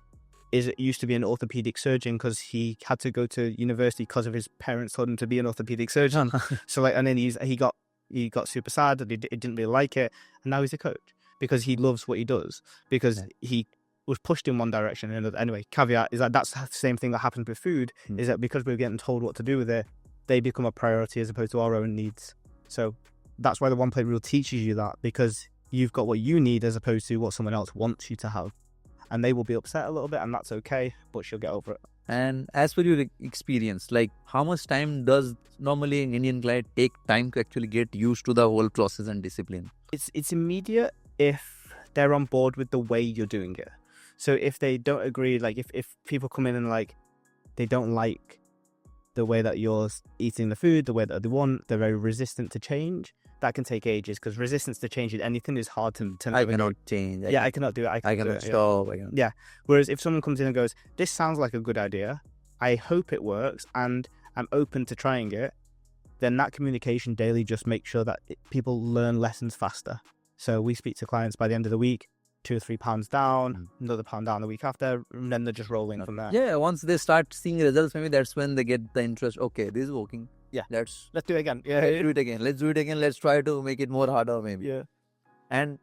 used to be an orthopedic surgeon because he had to go to university because of his parents told him to be an orthopedic surgeon. So and then he got super sad and he didn't really like it, and now he's a coach. because he loves what he does, because he was pushed in one direction and another. Anyway, caveat is that that's the same thing that happens with food, is that because we're getting told what to do with it, they become a priority as opposed to our own needs. So that's why the one plate rule teaches you that, because you've got what you need as opposed to what someone else wants you to have. And they will be upset a little bit, and that's okay, but she'll get over it. And as per your experience, like how much time does normally an Indian client take time to actually get used to the whole process and discipline? It's immediate if they're on board with the way you're doing it. So if they don't agree, like if people come in and like they don't like the way that you're eating the food, the way that they want, they're very resistant to change, that can take ages, because resistance to change in anything is hard to I cannot change. I cannot do it. I cannot do it, stop. Yeah. Whereas if someone comes in and goes, this sounds like a good idea, I hope it works, and I'm open to trying it, then that communication daily just makes sure that people learn lessons faster. So we speak to clients by the end of the week, 2 or 3 pounds down, another pound down the week after, and then they're just rolling from there. Yeah, once they start seeing results, maybe that's when they get the interest. Okay, this is working. Yeah. Let's do it again. Yeah. do it again. Let's do it again. Let's try to make it more harder, maybe. Yeah. And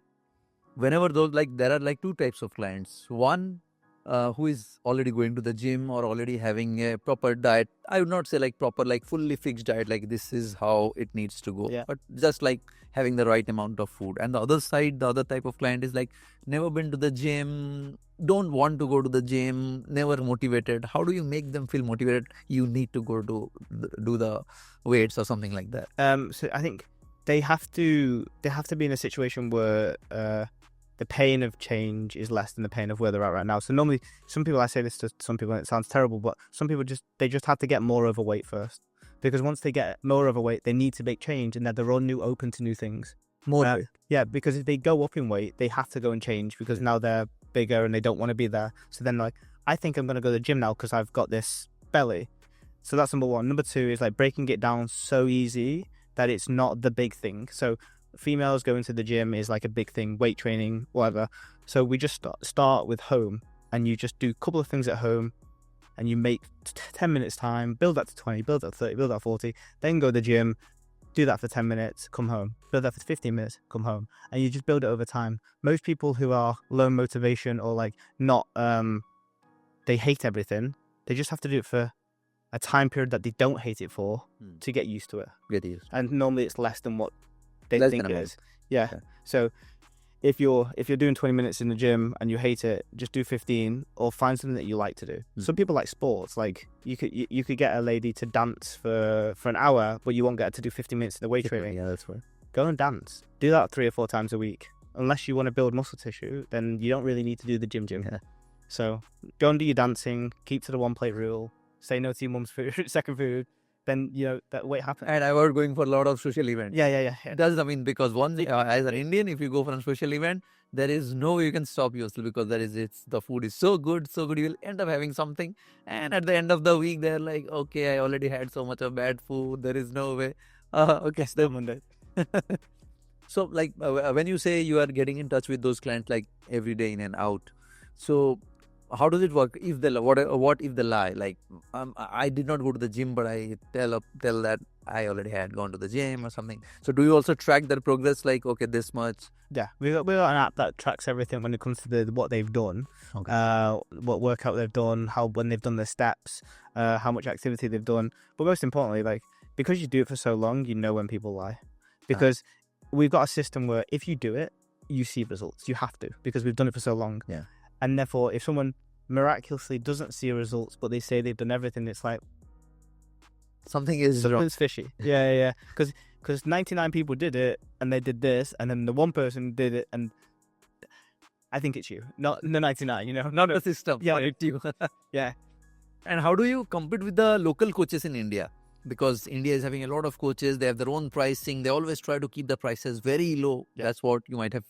whenever those, like, there are like 2 types of clients. One who is already going to the gym or already having a proper diet. I would not say like proper, like fully fixed diet, like this is how it needs to go. Yeah. But just like having the right amount of food. And the other side, the other type of client is like never been to the gym, don't want to go to the gym, never motivated. How do you make them feel motivated? You need to go to do the weights or something like that. So I think they have to be in a situation where the pain of change is less than the pain of where they're at right now. So normally, some people, I say this to some people and it sounds terrible, but some people just have to get more overweight first. Because once they get more overweight, they need to make change, and that they're all open to new things. Yeah, because if they go up in weight, they have to go and change because now they're bigger and they don't want to be there. So then like, I think I'm going to go to the gym now because I've got this belly. So that's number one. Number two is like breaking it down so easy that it's not the big thing. So females going to the gym is like a big thing, weight training, whatever. So we just start with home, and you just do a couple of things at home, and you make 10 minutes time, build that to 20, build that to 30, build that to 40, then go to the gym, do that for 10 minutes, come home, build that for 15 minutes, come home, and you just build it over time. Most people who are low motivation or like not, they hate everything, they just have to do it for a time period that they don't hate it for to get used to it. Get used. And normally it's less than what they Less think than it a is. Yeah. So if you're doing 20 minutes in the gym and you hate it, just do 15 or find something that you like to do. Some people like sports. Like you could get a lady to dance for an hour, but you won't get her to do 15 minutes in the weight training. Yeah, that's right. Go and dance. Do that 3 or 4 times a week. Unless you want to build muscle tissue, then you don't really need to do the gym. Yeah. So go and do your dancing. Keep to the 1 plate rule. Say no to your mum's food, second food. Then that weight happens. And I was going for a lot of social events. Yeah. That's, I mean, because once as an Indian, if you go for a social event, there is no way you can stop yourself, because the food is so good, you will end up having something. And at the end of the week, they're like, okay, I already had so much of bad food. There is no way. Okay, so Monday. So like when you say you are getting in touch with those clients like every day in and out, so how does it work? If they what if they lie? Like I did not go to the gym, but I tell that I already had gone to the gym or something. So do you also track their progress? Like, okay, this much. Yeah, we got an app that tracks everything when it comes to what they've done, what workout they've done, when they've done their steps, how much activity they've done. But most importantly, like, because you do it for so long, you know when people lie. Because we've got a system where if you do it, you see results. You have to, because we've done it for so long. Yeah. And therefore, if someone miraculously doesn't see results, but they say they've done everything, it's like something's fishy. Yeah. Because 99 people did it, and they did this, and then the one person did it, and I think it's you, not the 99. Not the system. Yeah, it's you. Yeah. And how do you compete with the local coaches in India? Because India is having a lot of coaches. They have their own pricing. They always try to keep the prices very low. That's what you might have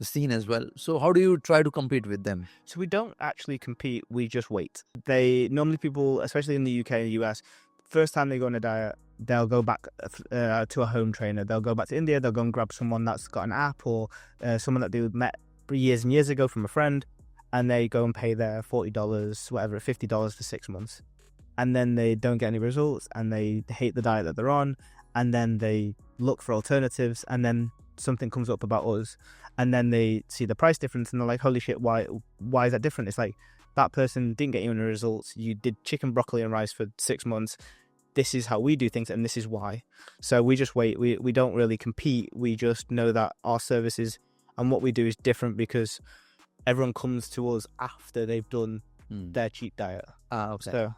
seen as well. So how do you try to compete with them? So we don't actually compete, we just wait. They normally, people, especially in the UK and US, first time they go on a diet, they'll go back to a home trainer. They'll go back to India, they'll go and grab someone that's got an app, or someone that they met years and years ago from a friend, and they go and pay their $40, whatever, $50 for 6 months. And then they don't get any results, and they hate the diet that they're on, and then they look for alternatives, and then something comes up about us, and then they see the price difference and they're like, holy shit, why is that different? It's like, that person didn't get you any results. You did chicken, broccoli and rice for 6 months. This is how we do things, and this is why. So we just wait. We don't really compete. We just know that our services and what we do is different because everyone comes to us after they've done their cheap diet. Okay. So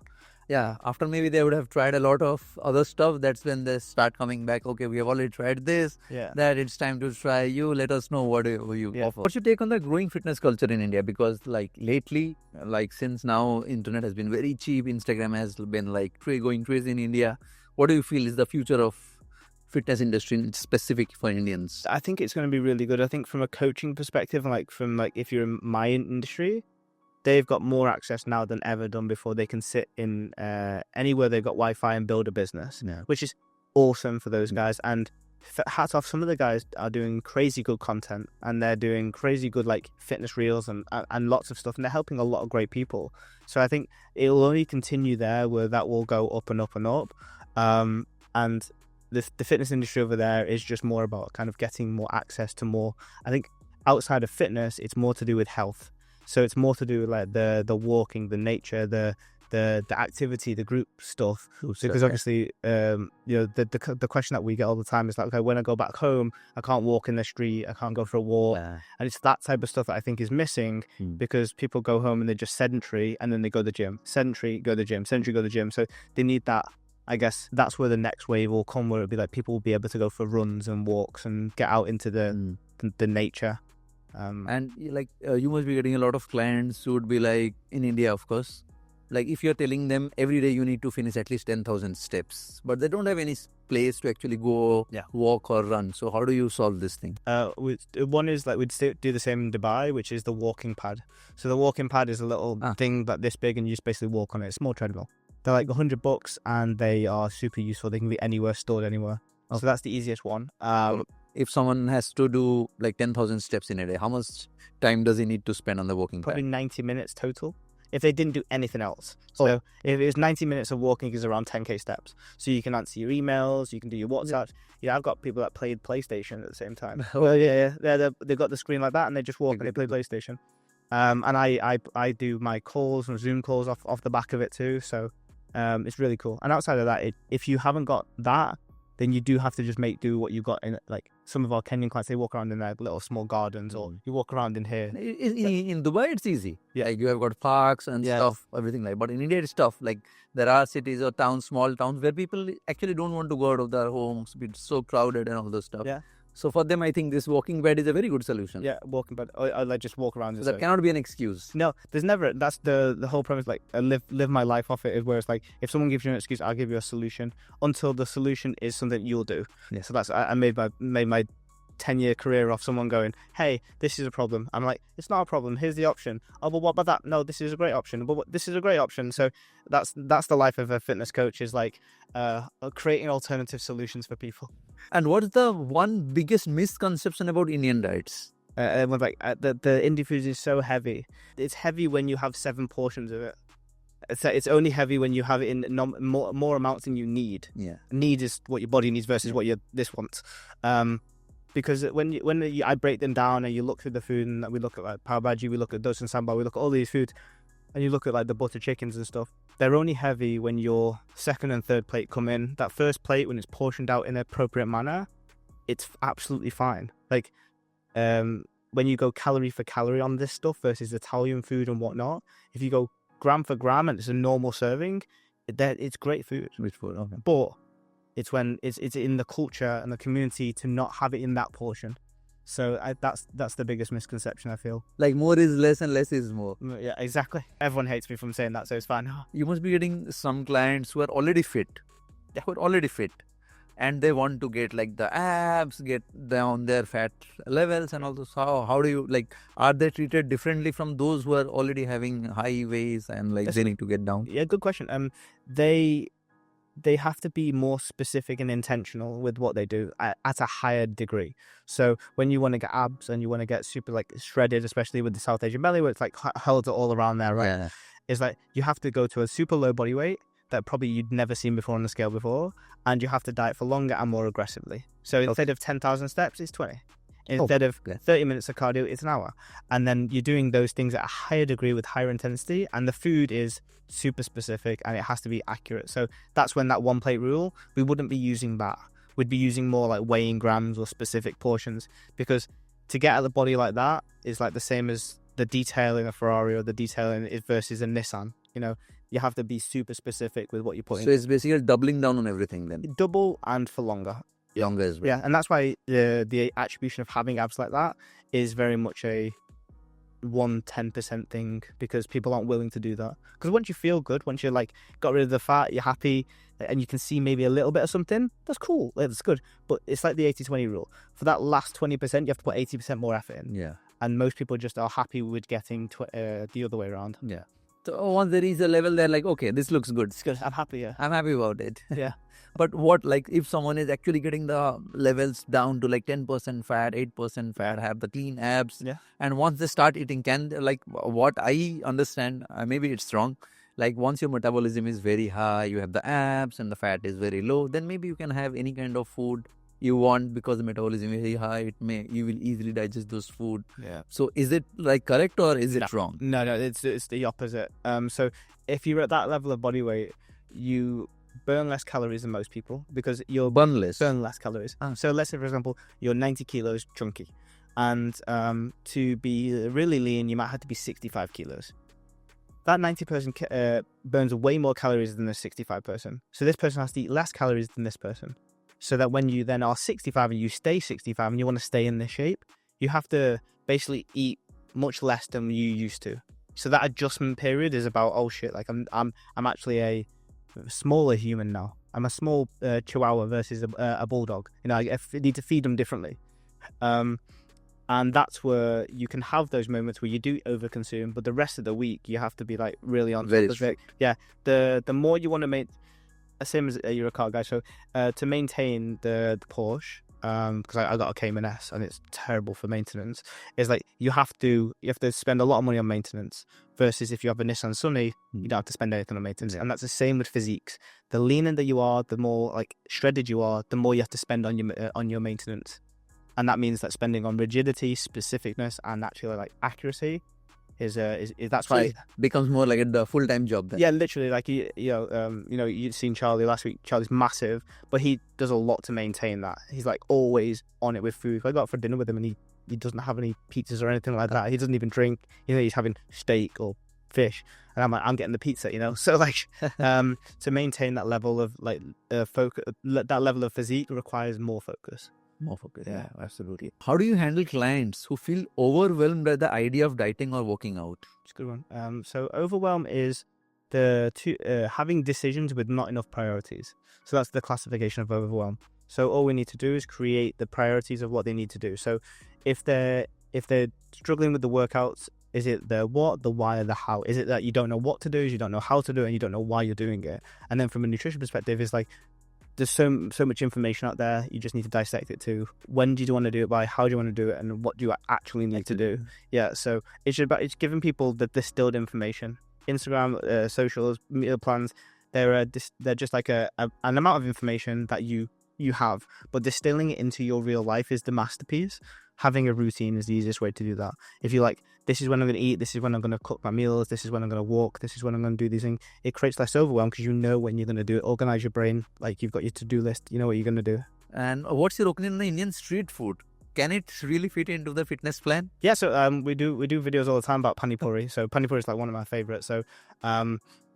yeah, after maybe they would have tried a lot of other stuff. That's when they start coming back. Okay, we have already tried this. yeah, That it's time to try you. Let us know what you Yeah. offer. What's your take on the growing fitness culture in India? Because like lately, like since now internet has been very cheap, Instagram has been like going crazy in India. What do you feel is the future of fitness industry specific for Indians? I think it's going to be really good. I think from a coaching perspective, from if you're in my industry, they've got more access now than ever done before. They can sit in anywhere they've got Wi-Fi and build a business, which is awesome for those guys. And hats off, some of the guys are doing crazy good content, and they're doing crazy good like fitness reels and lots of stuff, and they're helping a lot of great people. So I think it'll only continue there, where that will go up and up and up. And the fitness industry over there is just more about kind of getting more access to more. I think outside of fitness, it's more to do with health. So it's more to do with like the walking, the nature, the activity, the group stuff. Because obviously, the question that we get all the time is like, okay, when I go back home, I can't walk in the street, I can't go for a walk, and it's that type of stuff that I think is missing because people go home and they're just sedentary, and then they go to the gym, sedentary, go to the gym, sedentary, go to the gym. So they need that. I guess that's where the next wave will come, where it'll be like people will be able to go for runs and walks and get out into the nature. And like you must be getting a lot of clients who would be like in India, of course. Like if you're telling them every day you need to finish at least 10,000 steps, but they don't have any place to actually go walk or run. So how do you solve this thing? One is like we'd do the same in Dubai, which is the walking pad. So the walking pad is a little thing that this big, and you just basically walk on it. It's a small treadmill. They're like $100 and they are super useful. They can be anywhere, stored anywhere. Okay. So that's the easiest one. If someone has to do like 10,000 steps in a day, how much time does he need to spend on the walking Probably pad? 90 minutes total, if they didn't do anything else. So if it was 90 minutes of walking, is around 10k steps. So you can answer your emails, you can do your WhatsApp. Yeah, I've got people that played PlayStation at the same time. Well, they've got the screen like that and they just walk and they play PlayStation. And I do my calls and Zoom calls off the back of it too. So it's really cool. And outside of that, if you haven't got that, then you do have to just do what you got in. Like some of our Kenyan clients, they walk around in their little small gardens, or you walk around in here. In Dubai, it's easy. Yeah, like you have got parks and stuff, everything like. But in India, it's tough. Like there are cities or towns, small towns, where people actually don't want to go out of their homes. It's so crowded and all those stuff. Yeah. So for them, I think this walking bed is a very good solution. Yeah, walking bed. I like just walk around. So that cannot be an excuse. No, there's never. That's the whole premise. Like I live my life off it. Is where it's like, if someone gives you an excuse, I'll give you a solution. Until the solution is something you'll do. Yeah. So that's I made my 10-year career off someone going, hey, this is a problem. I'm like, it's not a problem. Here's the option. Oh, but what about that? No, this is a great option. But this is a great option. So that's the life of a fitness coach, is like creating alternative solutions for people. And what's the one biggest misconception about Indian diets? The Indian food is so heavy. It's heavy when you have 7 portions of it. It's only heavy when you have it in more amounts than you need. Yeah, need is what your body needs versus what this wants. Because when I break them down and you look through the food, and we look at like pav bhaji, we look at dosan sambar, we look at all these foods, and you look at like the butter chickens and stuff, they're only heavy when your second and third plate come in. That first plate, when it's portioned out in an appropriate manner, it's absolutely fine. Like when you go calorie for calorie on this stuff versus Italian food and whatnot, if you go gram for gram and it's a normal serving, it's great food. Rich food, okay. But it's when it's in the culture and the community to not have it in that portion. So that's the biggest misconception, I feel. Like more is less and less is more. Yeah, exactly. Everyone hates me from saying that, so it's fine. You must be getting some clients who are already fit. And they want to get like the abs, get down their fat levels and all those. How do you, like, are they treated differently from those who are already having high weights and like they need to get down? Yeah, good question. They have to be more specific and intentional with what they do at a higher degree. So when you want to get abs and you want to get super like shredded, especially with the South Asian belly where it's like held all around there, right? Yeah. It's like you have to go to a super low body weight that probably you'd never seen before on the scale before, and you have to diet for longer and more aggressively. So instead of 10,000 steps, it's 20. Instead of 30 minutes of cardio, it's an hour. And then you're doing those things at a higher degree with higher intensity, and the food is super specific and it has to be accurate. So that's when that 1 plate rule, we wouldn't be using that. We'd be using more like weighing grams or specific portions, because to get at the body like that is like the same as the detailing a Ferrari or the detailing it versus a Nissan. You know, you have to be super specific with what you're putting. So it's basically doubling down on everything then. Double and for longer. Younger as well. Yeah, and that's why the attribution of having abs like that is very much a 1-10% thing, because people aren't willing to do that. Because once you feel good, once you're like got rid of the fat, you're happy, and you can see maybe a little bit of something, that's cool, that's good. But it's like the 80-20 rule. For that last 20%, you have to put 80% more effort in. Yeah. And most people just are happy with getting the other way around. Yeah. So once there is a level, they're like, okay, this looks good. It's good. I'm happy. Yeah. I'm happy about it. Yeah. But what, like, if someone is actually getting the levels down to like 10% fat, 8% fat, have the clean abs, Yeah. and once they start eating, like, what I understand, maybe it's wrong, like, once your metabolism is very high, you have the abs and the fat is very low, then maybe you can have any kind of food you want, because the metabolism is very high. You will easily digest those food. Yeah. So is it like correct or is it wrong? No, it's the opposite. So if you're at that level of body weight, you burn less calories than most people, because you'll burn less calories. So let's say, for example, you're 90 kilos chunky, and to be really lean, you might have to be 65 kilos. That 90 person burns way more calories than the 65 person. So this person has to eat less calories than this person. So that when you then are 65 and you stay 65 and you want to stay in this shape, you have to basically eat much less than you used to. So that adjustment period is about, oh shit, like I'm actually a smaller human now. I'm a small chihuahua versus a bulldog. You know, I need to feed them differently. And that's where you can have those moments where you do overconsume, but the rest of the week you have to be like really on Very top of it. strict. Yeah, the more you want to make, same as you're a car guy, so to maintain the Porsche, because I got a Cayman S and it's terrible for maintenance, is like you have to spend a lot of money on maintenance, versus if you have a Nissan Sunny, you don't have to spend anything on maintenance. And that's the same with physiques. The leaner that you are, the more like shredded you are, the more you have to spend on your maintenance. And that means that spending on rigidity, specificness, and actually like accuracy is that's So why it becomes more like a full-time job then. yeah, literally, like you'd seen Charlie last week. Charlie's massive, but he does a lot to maintain that. He's like always on it with food. I got out for dinner with him, and he doesn't have any pizzas or anything like that. He doesn't even drink. You know, he's having steak or fish, and I'm like, I'm getting the pizza. You know, so like to maintain that level of like focus, that level of physique requires more focus. More focus. Yeah, absolutely. How do you handle clients who feel overwhelmed by the idea of dieting or working out? It's a good one. So overwhelm is having decisions with not enough priorities. So that's the classification of overwhelm. So all we need to do is create the priorities of what they need to do. So if they're struggling with the workouts, is it the what, the why, or the how? Is it that you don't know what to do, you don't know how to do it, and you don't know why you're doing it? And then from a nutrition perspective, it's like there's so much information out there. You just need to dissect it to when do you want to do it by, how do you want to do it, and what do you actually need to do. Yeah, so it's giving people the distilled information. Instagram, socials, meal plans, they're just like an amount of information that you have, but distilling it into your real life is the masterpiece. Having a routine is the easiest way to do that. If you're like, this is when I'm going to eat, this is when I'm going to cook my meals, this is when I'm going to walk, this is when I'm going to do these things, it creates less overwhelm because you know when you're going to do it. Organize your brain, like you've got your to-do list, you know what you're going to do. And what's your opinion on the Indian street food? Can it really fit into the fitness plan? Yeah, so we do videos all the time about pani puri. So pani puri is like one of my favorites. So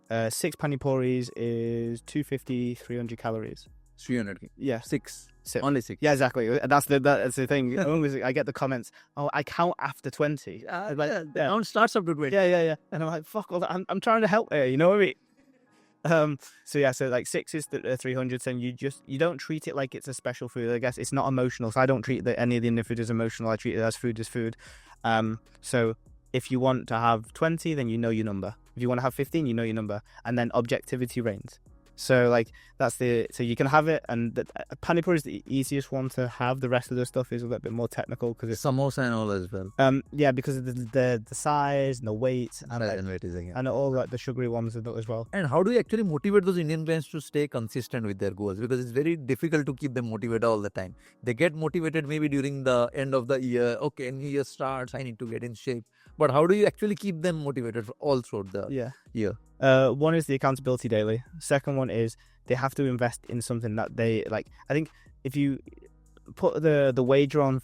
6 pani puris is 250, 300 calories. 300. Yeah, 6. So, Only 6. yeah, exactly. That's the thing. I get the comments, oh, I count after 20. Count starts up to 20. Yeah. And I'm like, fuck all that. I'm trying to help here, you know what I mean? So like 6 is 300, and you don't treat it like it's a special food. I guess it's not emotional, so I don't treat any of the Indian food as emotional. I treat it as food is food. So if you want to have 20, then you know your number. If you want to have 15, you know your number, and then objectivity reigns. So like so you can have it, and pani puri is the easiest one to have. The rest of the stuff is a little bit more technical because it's Samosa and all as well. yeah, because of the size and the weight and Size and weight is again. and all like the sugary ones as well. And how do you actually motivate those Indian clients to stay consistent with their goals? Because it's very difficult to keep them motivated all the time. They get motivated maybe during the end of the year. Okay, new year starts, I need to get in shape. But how do you actually keep them motivated all throughout the year? One is the accountability daily. Second one is they have to invest in something that they like. I think if you put the wager on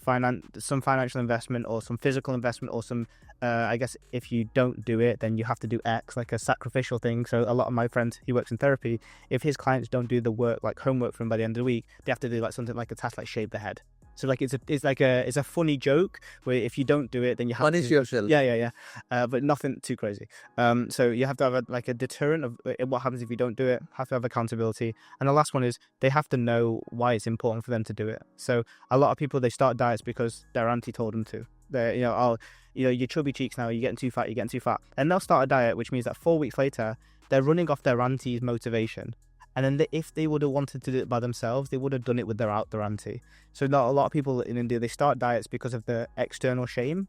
some financial investment or some physical investment or some I guess if you don't do it, then you have to do X, like a sacrificial thing. So a lot of my friends, he works in therapy, if his clients don't do the work, like homework for him by the end of the week, they have to do like something like a task like shave their head. So like it's a funny joke where if you don't do it, then you have Punish to yourself. yeah but nothing too crazy. So you have to have a deterrent of what happens if you don't do it. Have to have accountability. And the last one is they have to know why it's important for them to do it. So a lot of people, they start diets because their auntie told them to. They're your chubby cheeks now, you're getting too fat, and they'll start a diet, which means that 4 weeks later they're running off their auntie's motivation. And then if they would have wanted to do it by themselves, they would have done it with their auntie. So not a lot of people in India, they start diets because of the external shame,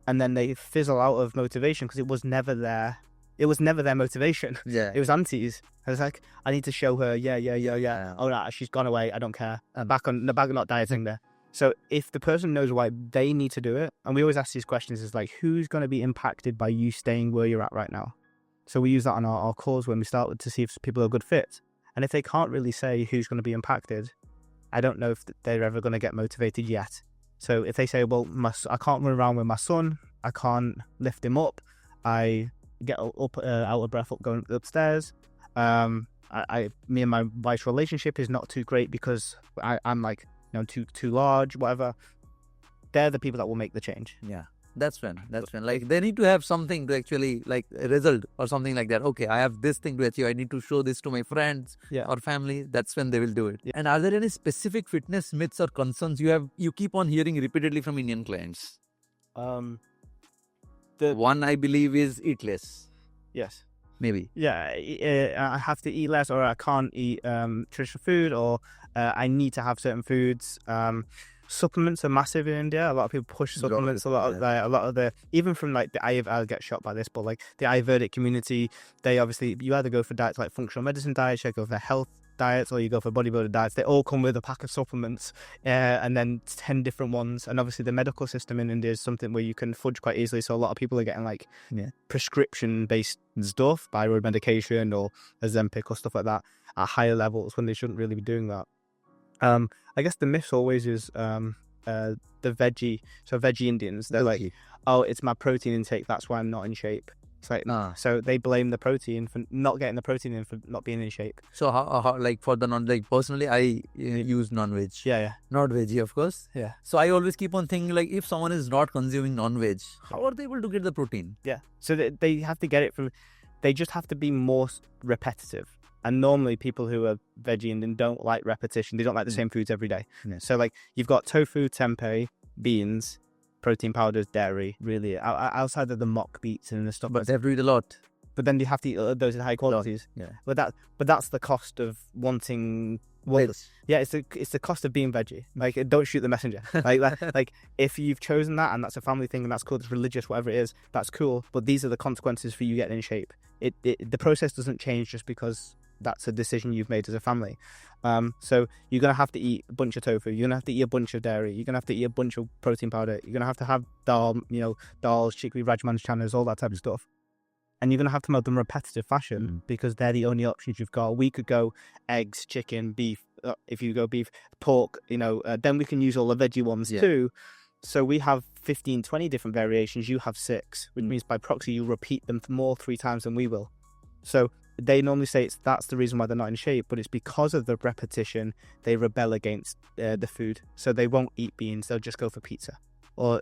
and then they fizzle out of motivation because it was never their motivation. Yeah. It was auntie's. I was like, I need to show her, yeah. Oh no, she's gone away. I don't care. I'm back not dieting there. So if the person knows why they need to do it, and we always ask these questions, is like, who's going to be impacted by you staying where you're at right now? So we use that on our calls when we start to see if people are a good fit. And if they can't really say who's going to be impacted, I don't know if they're ever going to get motivated yet. So if they say, well, I can't run around with my son, I can't lift him up, I get up out of breath going upstairs, me and my wife's relationship is not too great because I'm like, too large, whatever. They're the people that will make the change. Yeah. That's when. Like they need to have something to actually like a result or something like that. Okay, I have this thing to achieve. I need to show this to my friends or family. That's when they will do it. Yeah. And are there any specific fitness myths or concerns you keep on hearing repeatedly from Indian clients? The one I believe is eat less. Yes. Maybe. Yeah, I have to eat less, or I can't eat traditional food, or I need to have certain foods. Supplements are massive in India. A lot of people push supplements. A lot of the even from like I'll get shot by this, but like the Ayurvedic community, they obviously, you either go for diets like functional medicine diets, you go for health diets, or you go for bodybuilder diets. They all come with a pack of supplements, and then 10 different ones. And obviously the medical system in India is something where you can fudge quite easily. So a lot of people are getting like prescription based stuff, thyroid medication or Ozempic or stuff like that at higher levels when they shouldn't really be doing that. I guess the myth always is the veggie Indians. They're like, oh, it's my protein intake, that's why I'm not in shape. It's like, so they blame the protein for not getting the protein in, for not being in shape. So how like for the like personally, I use non-veg. Yeah. Not veggie, of course. Yeah. So I always keep on thinking like, if someone is not consuming non-veg, how are they able to get the protein? Yeah. So they have to get it from, they just have to be more repetitive. And normally people who are veggie and don't like repetition, they don't like the same foods every day. Yeah. So like you've got tofu, tempeh, beans, protein powders, dairy, really outside of the mock beets and the stuff. But they have to eat a lot. But then you have to eat those in high qualities. Yeah. But that's the cost of wanting. Yeah, it's the cost of being veggie. Like, don't shoot the messenger. Like if you've chosen that and that's a family thing and that's cool, it's religious, whatever it is, that's cool. But these are the consequences for you getting in shape. The process doesn't change just because that's a decision you've made as a family. So you're going to have to eat a bunch of tofu. You're going to have to eat a bunch of dairy. You're going to have to eat a bunch of protein powder. You're going to have dal, dals, chickpea, rajman chanas, all that type of stuff. And you're going to have to make them repetitive fashion because they're the only options you've got. We could go eggs, chicken, beef. If you go beef, pork, then we can use all the veggie ones too. So we have 15, 20 different variations. You have 6, which means by proxy, you repeat them 3 times than we will. So they normally say that's the reason why they're not in shape, but it's because of the repetition. They rebel against the food, so they won't eat beans. They'll just go for pizza, or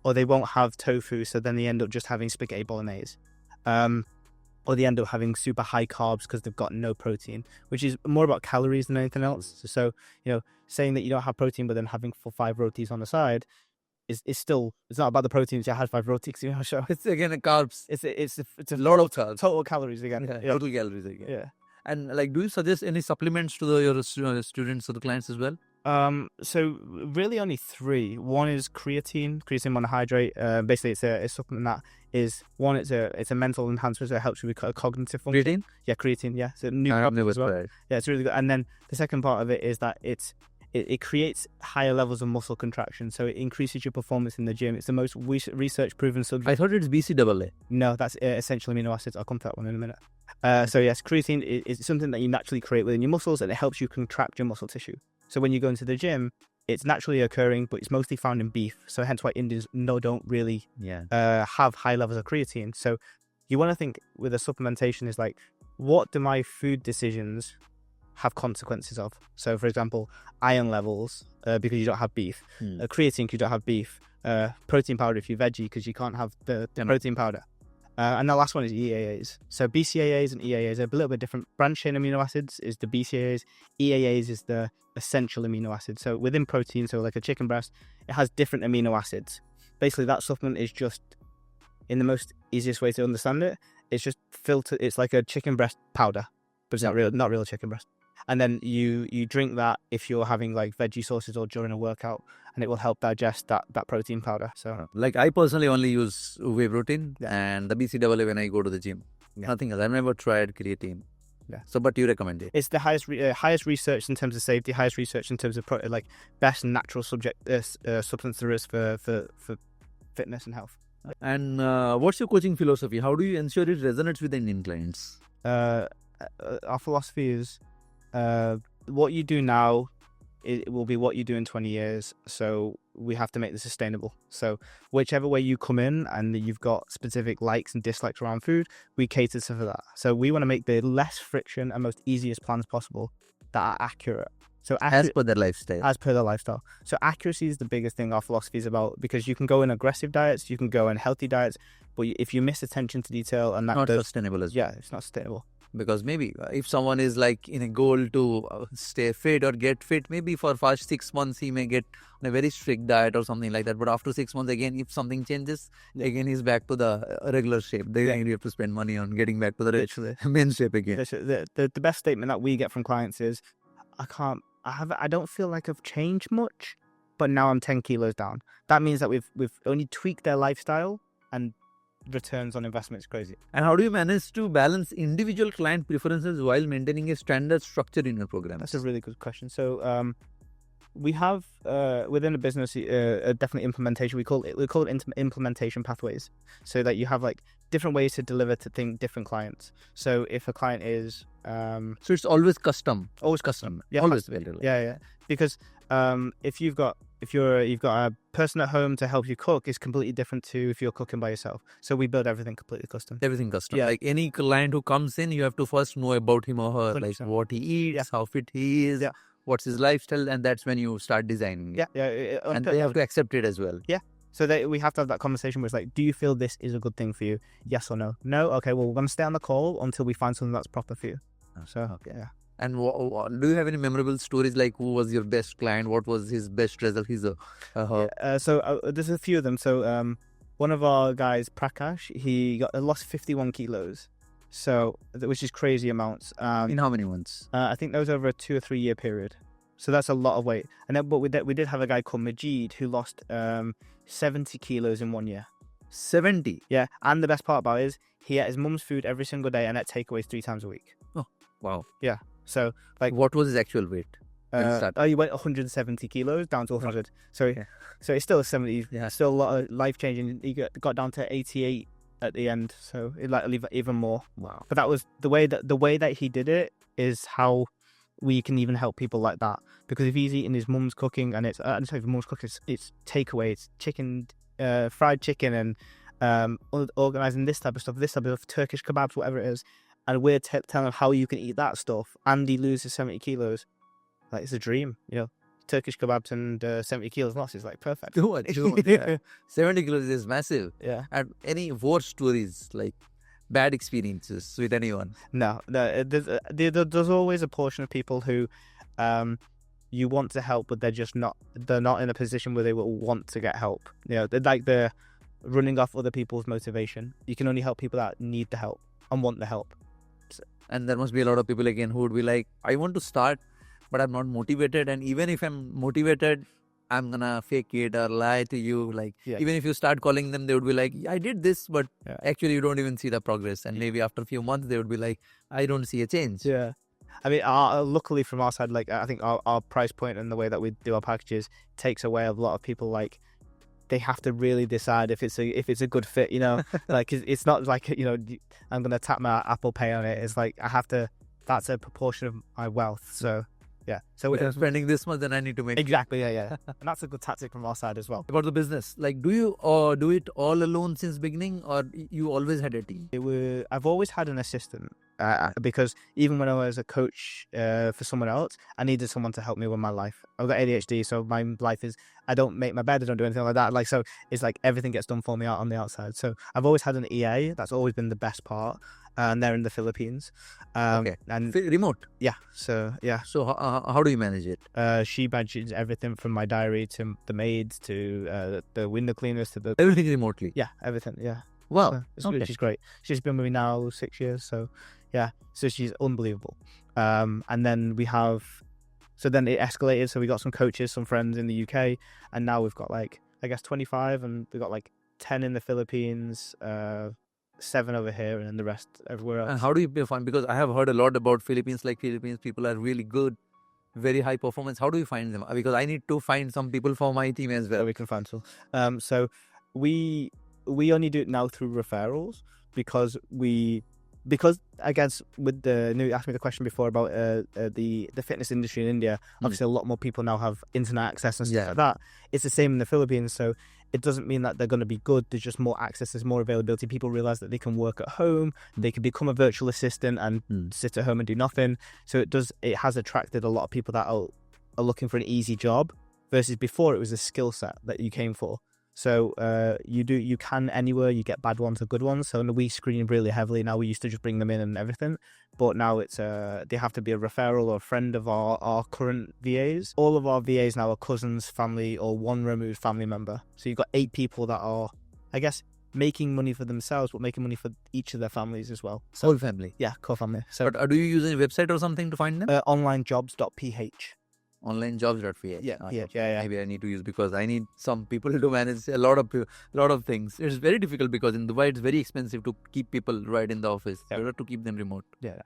or they won't have tofu. So then they end up just having spaghetti bolognese, or they end up having super high carbs because they've got no protein, which is more about calories than anything else. So saying that you don't have protein, but then having 5 rotis on the side. It's not about the proteins. I had 5 rotis, It's again a carbs. It's a lot of carbs. Total calories again. Total calories again. Yeah. And like, do you suggest any supplements to your students or the clients as well? So really only three. One is creatine monohydrate. Basically, it's a supplement that is one. It's a mental enhancement, so it helps you with cognitive function. Creatine? Yeah, creatine. Yeah, it's a new I have product never as well. tried. Yeah, it's really good. And then the second part of it is that it creates higher levels of muscle contraction, so it increases your performance in the gym. It's the most research proven subject. I thought it's BCAA. No, that's essential amino acids. I'll come to that one in a minute. So yes, creatine is something that you naturally create within your muscles, and it helps you contract your muscle tissue. So when you go into the gym, it's naturally occurring, but it's mostly found in beef. So hence why Indians don't really have high levels of creatine. So you want to think with a supplementation is like, what do my food decisions have consequences of? So for example, iron levels, because you don't have beef, creatine because you don't have beef, protein powder if you're veggie because you can't have the protein powder. And the last one is EAAs. So BCAAs and EAAs are a little bit different. Branched chain amino acids is the BCAAs. EAAs is the essential amino acids. So within protein, so like a chicken breast, it has different amino acids. Basically, that supplement is just, in the most easiest way to understand it, it's just filtered. It's like a chicken breast powder, but it's not real chicken breast. And then you drink that if you're having like veggie sauces or during a workout, and it will help digest that protein powder. So like I personally only use whey protein and the BCAA when I go to the gym. Nothing else. I've never tried creatine. Yeah. So, but you recommend it? It's the highest research in terms of safety, highest research in terms of like best natural substance there is for fitness and health. And what's your coaching philosophy? How do you ensure it resonates with the Indian clients? Our philosophy is what you do now, it will be what you do in 20 years. So we have to make this sustainable. So whichever way you come in and you've got specific likes and dislikes around food, we cater to for that. So we want to make the less friction and most easiest plans possible that are accurate. So as per their lifestyle. As per their lifestyle. So accuracy is the biggest thing our philosophy is about, because you can go in aggressive diets, you can go in healthy diets, but if you miss attention to detail and that not sustainable as well. Yeah, it's not sustainable. Because maybe if someone is like in a goal to stay fit or get fit, maybe for first 6 months he may get on a very strict diet or something like that. But after 6 months again, if something changes, again he's back to the regular shape. Then you have to spend money on getting back to the main shape again. The best statement that we get from clients is, I don't feel like I've changed much, but now I'm 10 kilos down. That means that we've only tweaked their lifestyle, and returns on investment is crazy. And how do you manage to balance individual client preferences while maintaining a standard structure in your program? That's a really good question. So we have within a business a definite implementation. We call it implementation pathways, so that you have like different ways to deliver to different clients. So if a client is so it's always custom. Always custom. Yeah, always yeah. Because if you've got a person at home to help you cook, is completely different to if you're cooking by yourself. So we build everything completely custom. Everything custom. Yeah. Like any client who comes in, you have to first know about him or her, 100%. like what he eats, how fit he is, what's his lifestyle, and that's when you start designing it. And they have to accept it as well. Yeah. So we have to have that conversation where it's like, do you feel this is a good thing for you? Yes or no? No? Okay, well, we're going to stay on the call until we find something that's proper for you. So, okay. Yeah. And do you have any memorable stories, like who was your best client? What was his best result? So there's a few of them. So one of our guys, Prakash, he lost 51 kilos. So, which is crazy amounts. In how many months? I think that was over a 2 or 3 year period. So that's a lot of weight. And then, but we did have a guy called Majid who lost 70 kilos in 1 year. 70? Yeah. And the best part about it is he ate his mum's food every single day and ate takeaways 3 times a week. Oh, wow. Yeah. So like, what was his actual weight? He went 170 kilos down to 100. So it's still 70. Yeah. Still a lot of life changing. He got down to 88 at the end. So it like even more. Wow. But that was the way that he did it is how we can even help people like that. Because if he's eating his mum's cooking and it's mum's cooking, it's takeaway, it's chicken, fried chicken, and organizing this type of stuff, Turkish kebabs, whatever it is. And we're telling him how you can eat that stuff, and he loses 70 kilos. Like, it's a dream, you know. Turkish kebabs and 70 kilos loss is like perfect. Yeah. 70 kilos is massive. Yeah. And any war stories, like bad experiences with anyone? No. There's always a portion of people who you want to help, but they're not in a position where they will want to get help. You know, they're running off other people's motivation. You can only help people that need the help and want the help. And there must be a lot of people again who would be like, I want to start, but I'm not motivated. And even if I'm motivated, I'm gonna fake it or lie to you. Like, Yeah. even if you start calling them, they would be like, I did this, but Yeah. actually you don't even see the progress. And maybe after a few months, they would be like, I don't see a change. Yeah. I mean, luckily from our side, like I think our price point and the way that we do our packages takes away a lot of people. Like, they have to really decide if it's a good fit. You know, like it's not like, you know, I'm gonna tap my Apple Pay on it. It's like I have to. That's a proportion of my wealth. So yeah. So If I'm spending this much, then I need to make exactly. Yeah. And that's a good tactic from our side as well. about the business. Like, do you do it all alone since beginning, or you always had a team? I've always had an assistant because even when I was a coach for someone else, I needed someone to help me with my life. I've got ADHD, so my life is I don't make my bed, I don't do anything like that. Like, so it's like everything gets done for me out on the outside. So I've always had an EA. That's always been the best part, and they're in the Philippines. Okay. And Remote. yeah, so yeah, So how do you manage it? she manages everything from my diary to the maids to the window cleaners to the Everything remotely. yeah, everything. Yeah. Wow. So it's good. She's great. She's been with me now 6 years. So yeah, so she's unbelievable. And then so then it escalated. So we got some coaches, some friends in the UK, and now we've got like, I guess 25, and we've got like 10 in the Philippines, 7 over here, and then the rest everywhere else. And how do you find? Because I have heard a lot about Philippines. Like, Philippines people are really good, very high performance. How do you find them? Because I need to find some people for my team as well. We can find some. So we only do it now through referrals because I guess with you asked me the question before about the fitness industry in India. Obviously, a lot more people now have internet access and stuff like that. It's the same in the Philippines, so it doesn't mean that they're going to be good. There's just more access, there's more availability. People realize that they can work at home, they can become a virtual assistant and sit at home and do nothing. So it has attracted a lot of people that are looking for an easy job, versus before it was a skill set that you came for. So you can anywhere, you get bad ones or good ones. So we screen really heavily now. We used to just bring them in and everything, but now it's they have to be a referral or a friend of our current VAs. All of our VAs now are cousins, family, or one removed family member. So you've got 8 people that are, I guess, making money for themselves, but making money for each of their families as well. So, Whole family. Yeah, core family. So But do you use any website or something to find them? onlinejobs.ph. Onlinejobs.ph. Yeah. Maybe I need to use, because I need some people to manage a lot of things. It's very difficult because in Dubai it's very expensive to keep people right in the office. Yeah. Better to keep them remote. Yeah.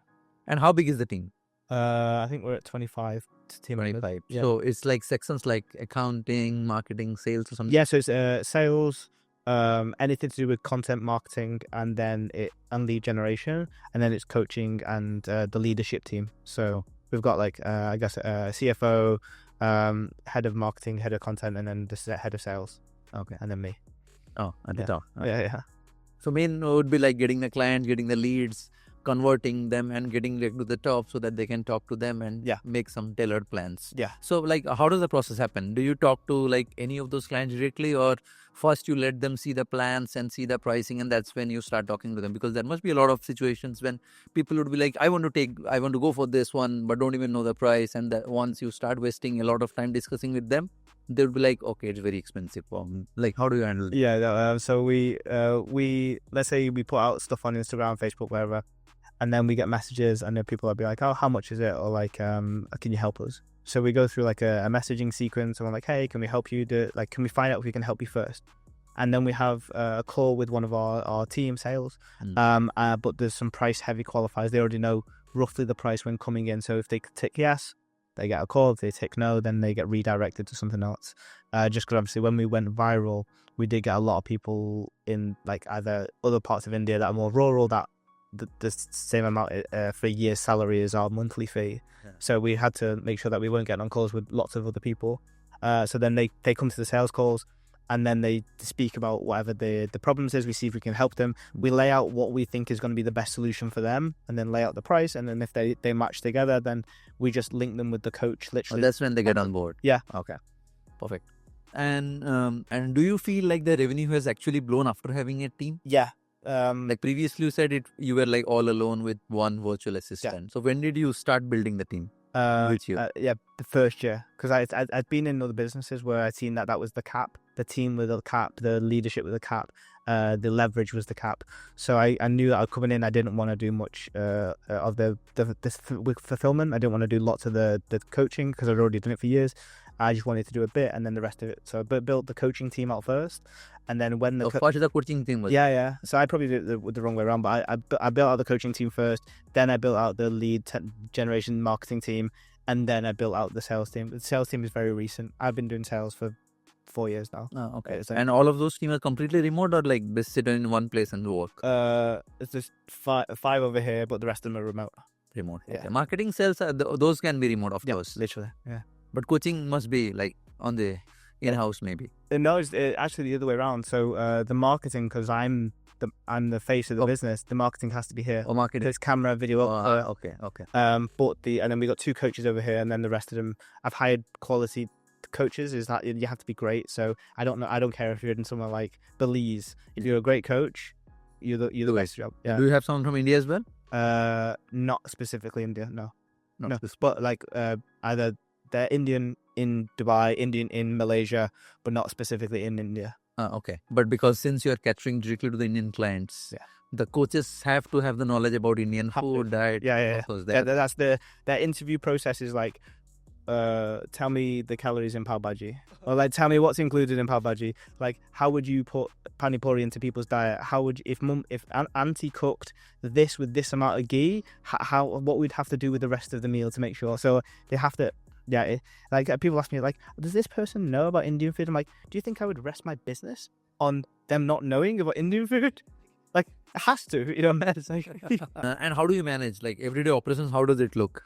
And how big is the team? I think we're at 25 team members. 25. Yeah. So it's like sections like accounting, marketing, sales or something. Yeah, so it's sales, anything to do with content marketing, and then lead generation, and then it's coaching and the leadership team. So we've got like I guess CFO, head of marketing, head of content, and then the head of sales. Okay. And then me. Oh, at the top. Yeah. So main would be like getting the clients, getting the leads, converting them and getting like to the top so that they can talk to them and make some tailored plans. Yeah. So like, how does the process happen? Do you talk to like any of those clients directly, or first you let them see the plans and see the pricing, and that's when you start talking to them? Because there must be a lot of situations when people would be like, I want to go for this one, but don't even know the price. And that once you start wasting a lot of time discussing with them, they would be like, okay, it's very expensive. Like, how do you handle it? Yeah. So we let's say we put out stuff on Instagram, Facebook, wherever, and then we get messages, and then people will be like, oh, how much is it? Or like, can you help us? So we go through like a messaging sequence, and we're like, hey, can we help you? Can we find out if we can help you first? And then we have a call with one of our team sales. But there's some price heavy qualifiers. They already know roughly the price when coming in. So if they tick yes, they get a call. If they tick no, then they get redirected to something else. Just because obviously when we went viral, we did get a lot of people in like either other parts of India that are more rural that the same amount for a year's salary as our monthly fee. Yeah. So we had to make sure that we weren't getting on calls with lots of other people. So then they come to the sales calls, and then they speak about whatever the problems is. We see if we can help them. We lay out what we think is going to be the best solution for them, and then lay out the price. And then if they match together, then we just link them with the coach. Literally, that's when they get on board. Yeah. Okay. Perfect. And do you feel like the revenue has actually blown after having a team? Yeah. Like previously you said you were like all alone with one virtual assistant. Yeah. So when did you start building the team? Which year? The first year, because I'd been in other businesses where I'd seen that was the cap, the team with a cap, the leadership with a cap, the leverage was the cap. So I knew that I was coming in. I didn't want to do much of this fulfillment. I didn't want to do lots of the coaching because I'd already done it for years. I just wanted to do a bit and then the rest of it. So I built the coaching team out first, and then when the first the coaching team was. yeah. So I probably did it the wrong way around, but I built out the coaching team first. Then I built out the lead generation marketing team, and then I built out the sales team. The sales team is very recent. I've been doing sales for 4 years now. Oh, okay. So, And all of those teams are completely remote, or like they sit in one place and work? it's just five over here, but the rest of them are remote. Remote. Yeah. Okay. Marketing, sales, those can be remote, of course. Literally. Yeah. But coaching must be like on the in-house maybe. No, it's actually the other way around. So the marketing, because I'm the face of the business, the marketing has to be here. Or marketing. There's camera, video. Okay. And then we got 2 coaches over here, and then the rest of them, I've hired quality coaches. Is that you have to be great. So I don't care if you're in somewhere like Belize. If you're a great coach, you're the best job. Yeah. Do you have someone from India as well? Not specifically India. No. No. But like either they're Indian in Dubai, Indian in Malaysia, but not specifically in India. Okay. But because since you're catering directly to the Indian clients, the coaches have to have the knowledge about Indian food, diet. Yeah. Course, That's their interview process is like, tell me the calories in pav bhaji, or like tell me what's included in pav bhaji. Like, how would you put pani puri into people's diet? How would if auntie cooked this with this amount of ghee? What we'd have to do with the rest of the meal to make sure. So they have to. Yeah, like people ask me, like, does this person know about Indian food? I'm like, do you think I would rest my business on them not knowing about Indian food? Like, it has to, you know. It's like, and how do you manage like everyday operations? How does it look?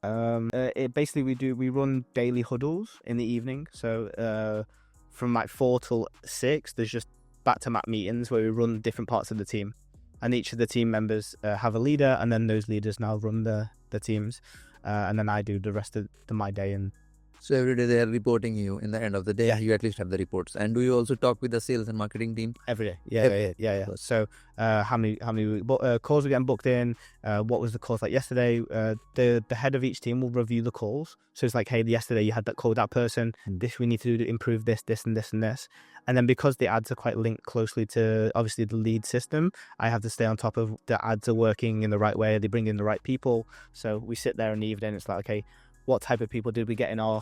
Basically we run daily huddles in the evening. So from like 4 till 6, there's just back-to-back meetings where we run different parts of the team, and each of the team members have a leader, and then those leaders now run the teams. And then I do the rest of my day. And so every day they are reporting you. In the end of the day, you at least have the reports. And do you also talk with the sales and marketing team? Every day. Yeah. So how many calls are getting booked in? What was the calls like yesterday? The head of each team will review the calls. So it's like, hey, yesterday you had that call with that person. This we need to do to improve this, and this, and this. And then because the ads are quite linked closely to obviously the lead system, I have to stay on top of the ads are working in the right way. They bring in the right people. So we sit there in the evening. It's like, okay, what type of people did we get in our...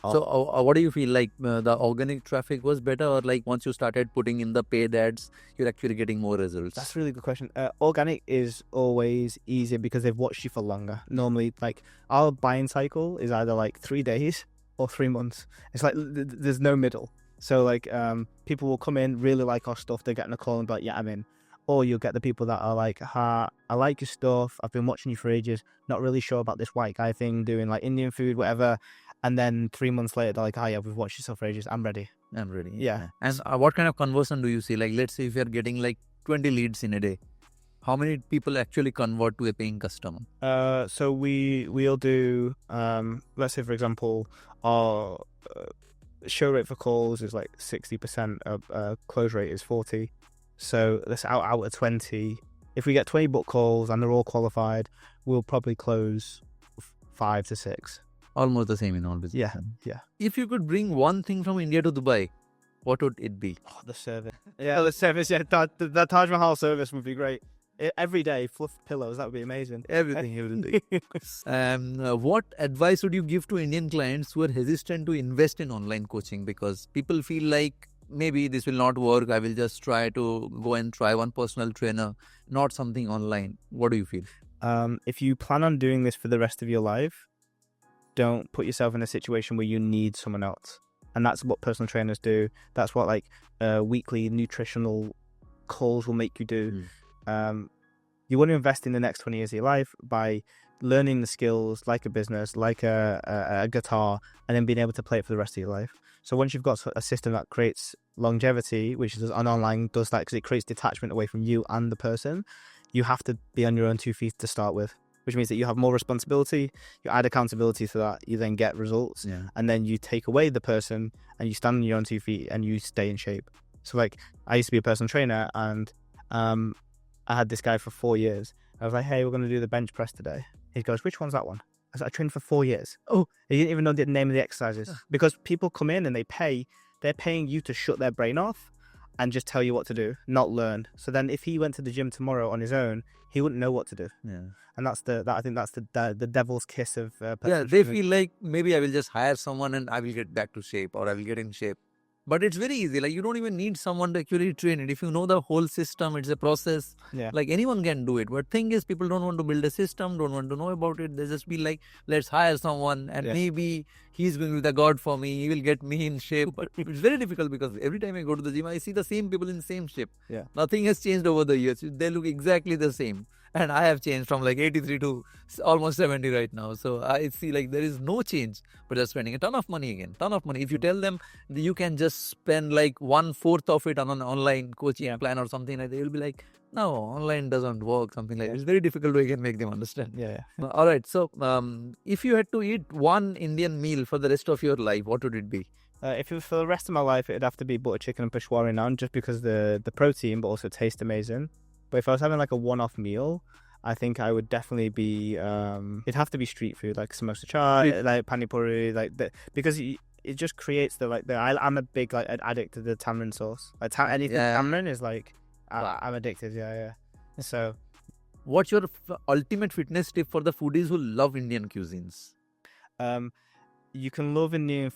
So what do you feel like the organic traffic was better, or like once you started putting in the paid ads, you're actually getting more results? That's a really good question. Organic is always easier because they've watched you for longer. Normally, like our buying cycle is either like 3 days or 3 months. It's like there's no middle. So like people will come in, really like our stuff, they're getting a call and be like, yeah, I'm in. Or you'll get the people that are like, I like your stuff, I've been watching you for ages, not really sure about this white guy thing, doing like Indian food, whatever. And then 3 months later, they're like, oh yeah, we've watched you for ages, I'm ready. Yeah. And what kind of conversion do you see? Like, let's say if you're getting like 20 leads in a day, how many people actually convert to a paying customer? So we'll do, let's say for example, our show rate for calls is like 60%, close rate is 40. So that's out of 20. If we get 20 book calls and they're all qualified, we'll probably close 5 to 6. Almost the same in all business. Yeah. If you could bring one thing from India to Dubai, what would it be? Oh, the service. Yeah, the service. Yeah, the Taj Mahal service would be great. Every day, fluff pillows. That would be amazing. Everything. What advice would you give to Indian clients who are hesitant to invest in online coaching? Because people feel like maybe this will not work. I will just try to go and try one personal trainer, not something online. What do you feel? If you plan on doing this for the rest of your life, don't put yourself in a situation where you need someone else. And that's what personal trainers do. That's what like weekly nutritional calls will make you do. You want to invest in the next 20 years of your life by learning the skills like a business, like a guitar, and then being able to play it for the rest of your life. So once you've got a system that creates longevity, which is an online does that because it creates detachment away from you and the person, you have to be on your own 2 feet to start with, which means that you have more responsibility, you add accountability to that, you then get results, and then you take away the person and you stand on your own 2 feet and you stay in shape. So like I used to be a personal trainer and I had this guy for 4 years. I was like, hey, we're going to do the bench press today. He goes, which one's that one? I was like, I trained for 4 years. Oh, he didn't even know the name of the exercises because people come in and they're paying you to shut their brain off. and just tell you what to do, not learn. So then if he went to the gym tomorrow on his own, he wouldn't know what to do. Yeah. And I think that's the devil's kiss of Yeah, personal they training. feel like maybe I will just hire someone and I will get back to shape, or I will get in shape. But it's very easy. Like, you don't even need someone to actually train it. If you know the whole system, it's a process. Yeah. Like, anyone can do it. But thing is, people don't want to build a system, don't want to know about it. They just be like, let's hire someone and Yeah. maybe he's going to be the god for me. He will get me in shape. But it's very difficult because every time I go to the gym, I see the same people in the same shape. Yeah. Nothing has changed over the years. They look exactly the same. And I have changed from like 83 to almost 70 right now. So I see like there is no change, but they're spending a ton of money again. Ton of money. If you tell them you can just spend like 1/4 of it on an online coaching plan or something like that, they'll be like, no, online doesn't work, something like that. It's very difficult to again make them understand. Yeah. All right. So if you had to eat one Indian meal for the rest of your life, what would it be? If it was for the rest of my life, it'd have to be butter chicken and peshwari naan, just because the protein, but also taste amazing. But if I was having like a one-off meal, I think I would definitely be. It'd have to be street food, like samosa chaat, like pani puri, because it just creates I'm a big addict to the tamarind sauce. Like anything tamarind is like I'm addicted. Yeah. So, what's your ultimate fitness tip for the foodies who love Indian cuisines? you can love Indian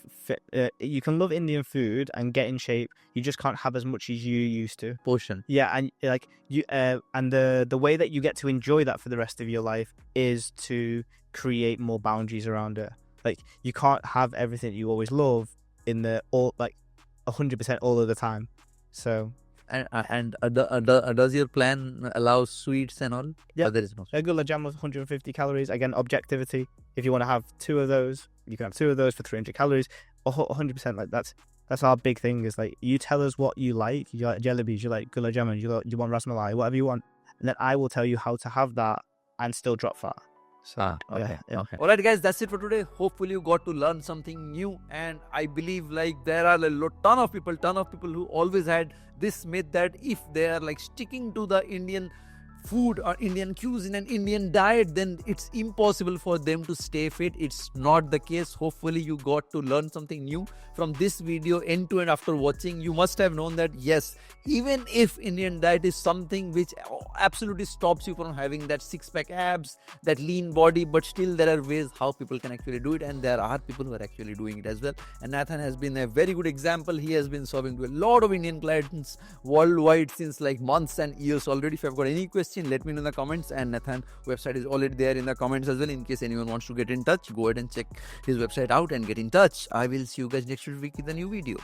food and get in shape. You just can't have as much as you used to. Portion. Yeah, and like you and the way that you get to enjoy that for the rest of your life is to create more boundaries around it. Like, you can't have everything that you always love in 100% all of the time. So And does your plan allow sweets and all? Yeah. Or there is no sweet? a gulab jamun with 150 calories. Again, objectivity. If you want to have 2 of those, you can have 2 of those for 300 calories. 100%. Like, that's our big thing. Is like, you tell us what you like. You like jalebis, you like gulab jamun, you want ras malai, whatever you want, and then I will tell you how to have that and still drop fat. So, Okay. yeah. Okay. All right, guys, that's it for today. Hopefully, you got to learn something new. And I believe like there are a ton of people who always had this myth that if they are like sticking to the Indian food or Indian cuisine and Indian diet, then it's impossible for them to stay fit. It's not the case. Hopefully, you got to learn something new from this video end to end. After watching, you must have known that yes, even if Indian diet is something which absolutely stops you from having that six-pack abs, that lean body, but still there are ways how people can actually do it, and there are people who are actually doing it as well. And Nathan has been a very good example. He has been serving to a lot of Indian clients worldwide since like months and years already. If you have got any question, let me know in the comments, and Nathan website is already there in the comments as well. In case anyone wants to get in touch, go ahead and check his website out and get in touch. I will see you guys next week with a new video.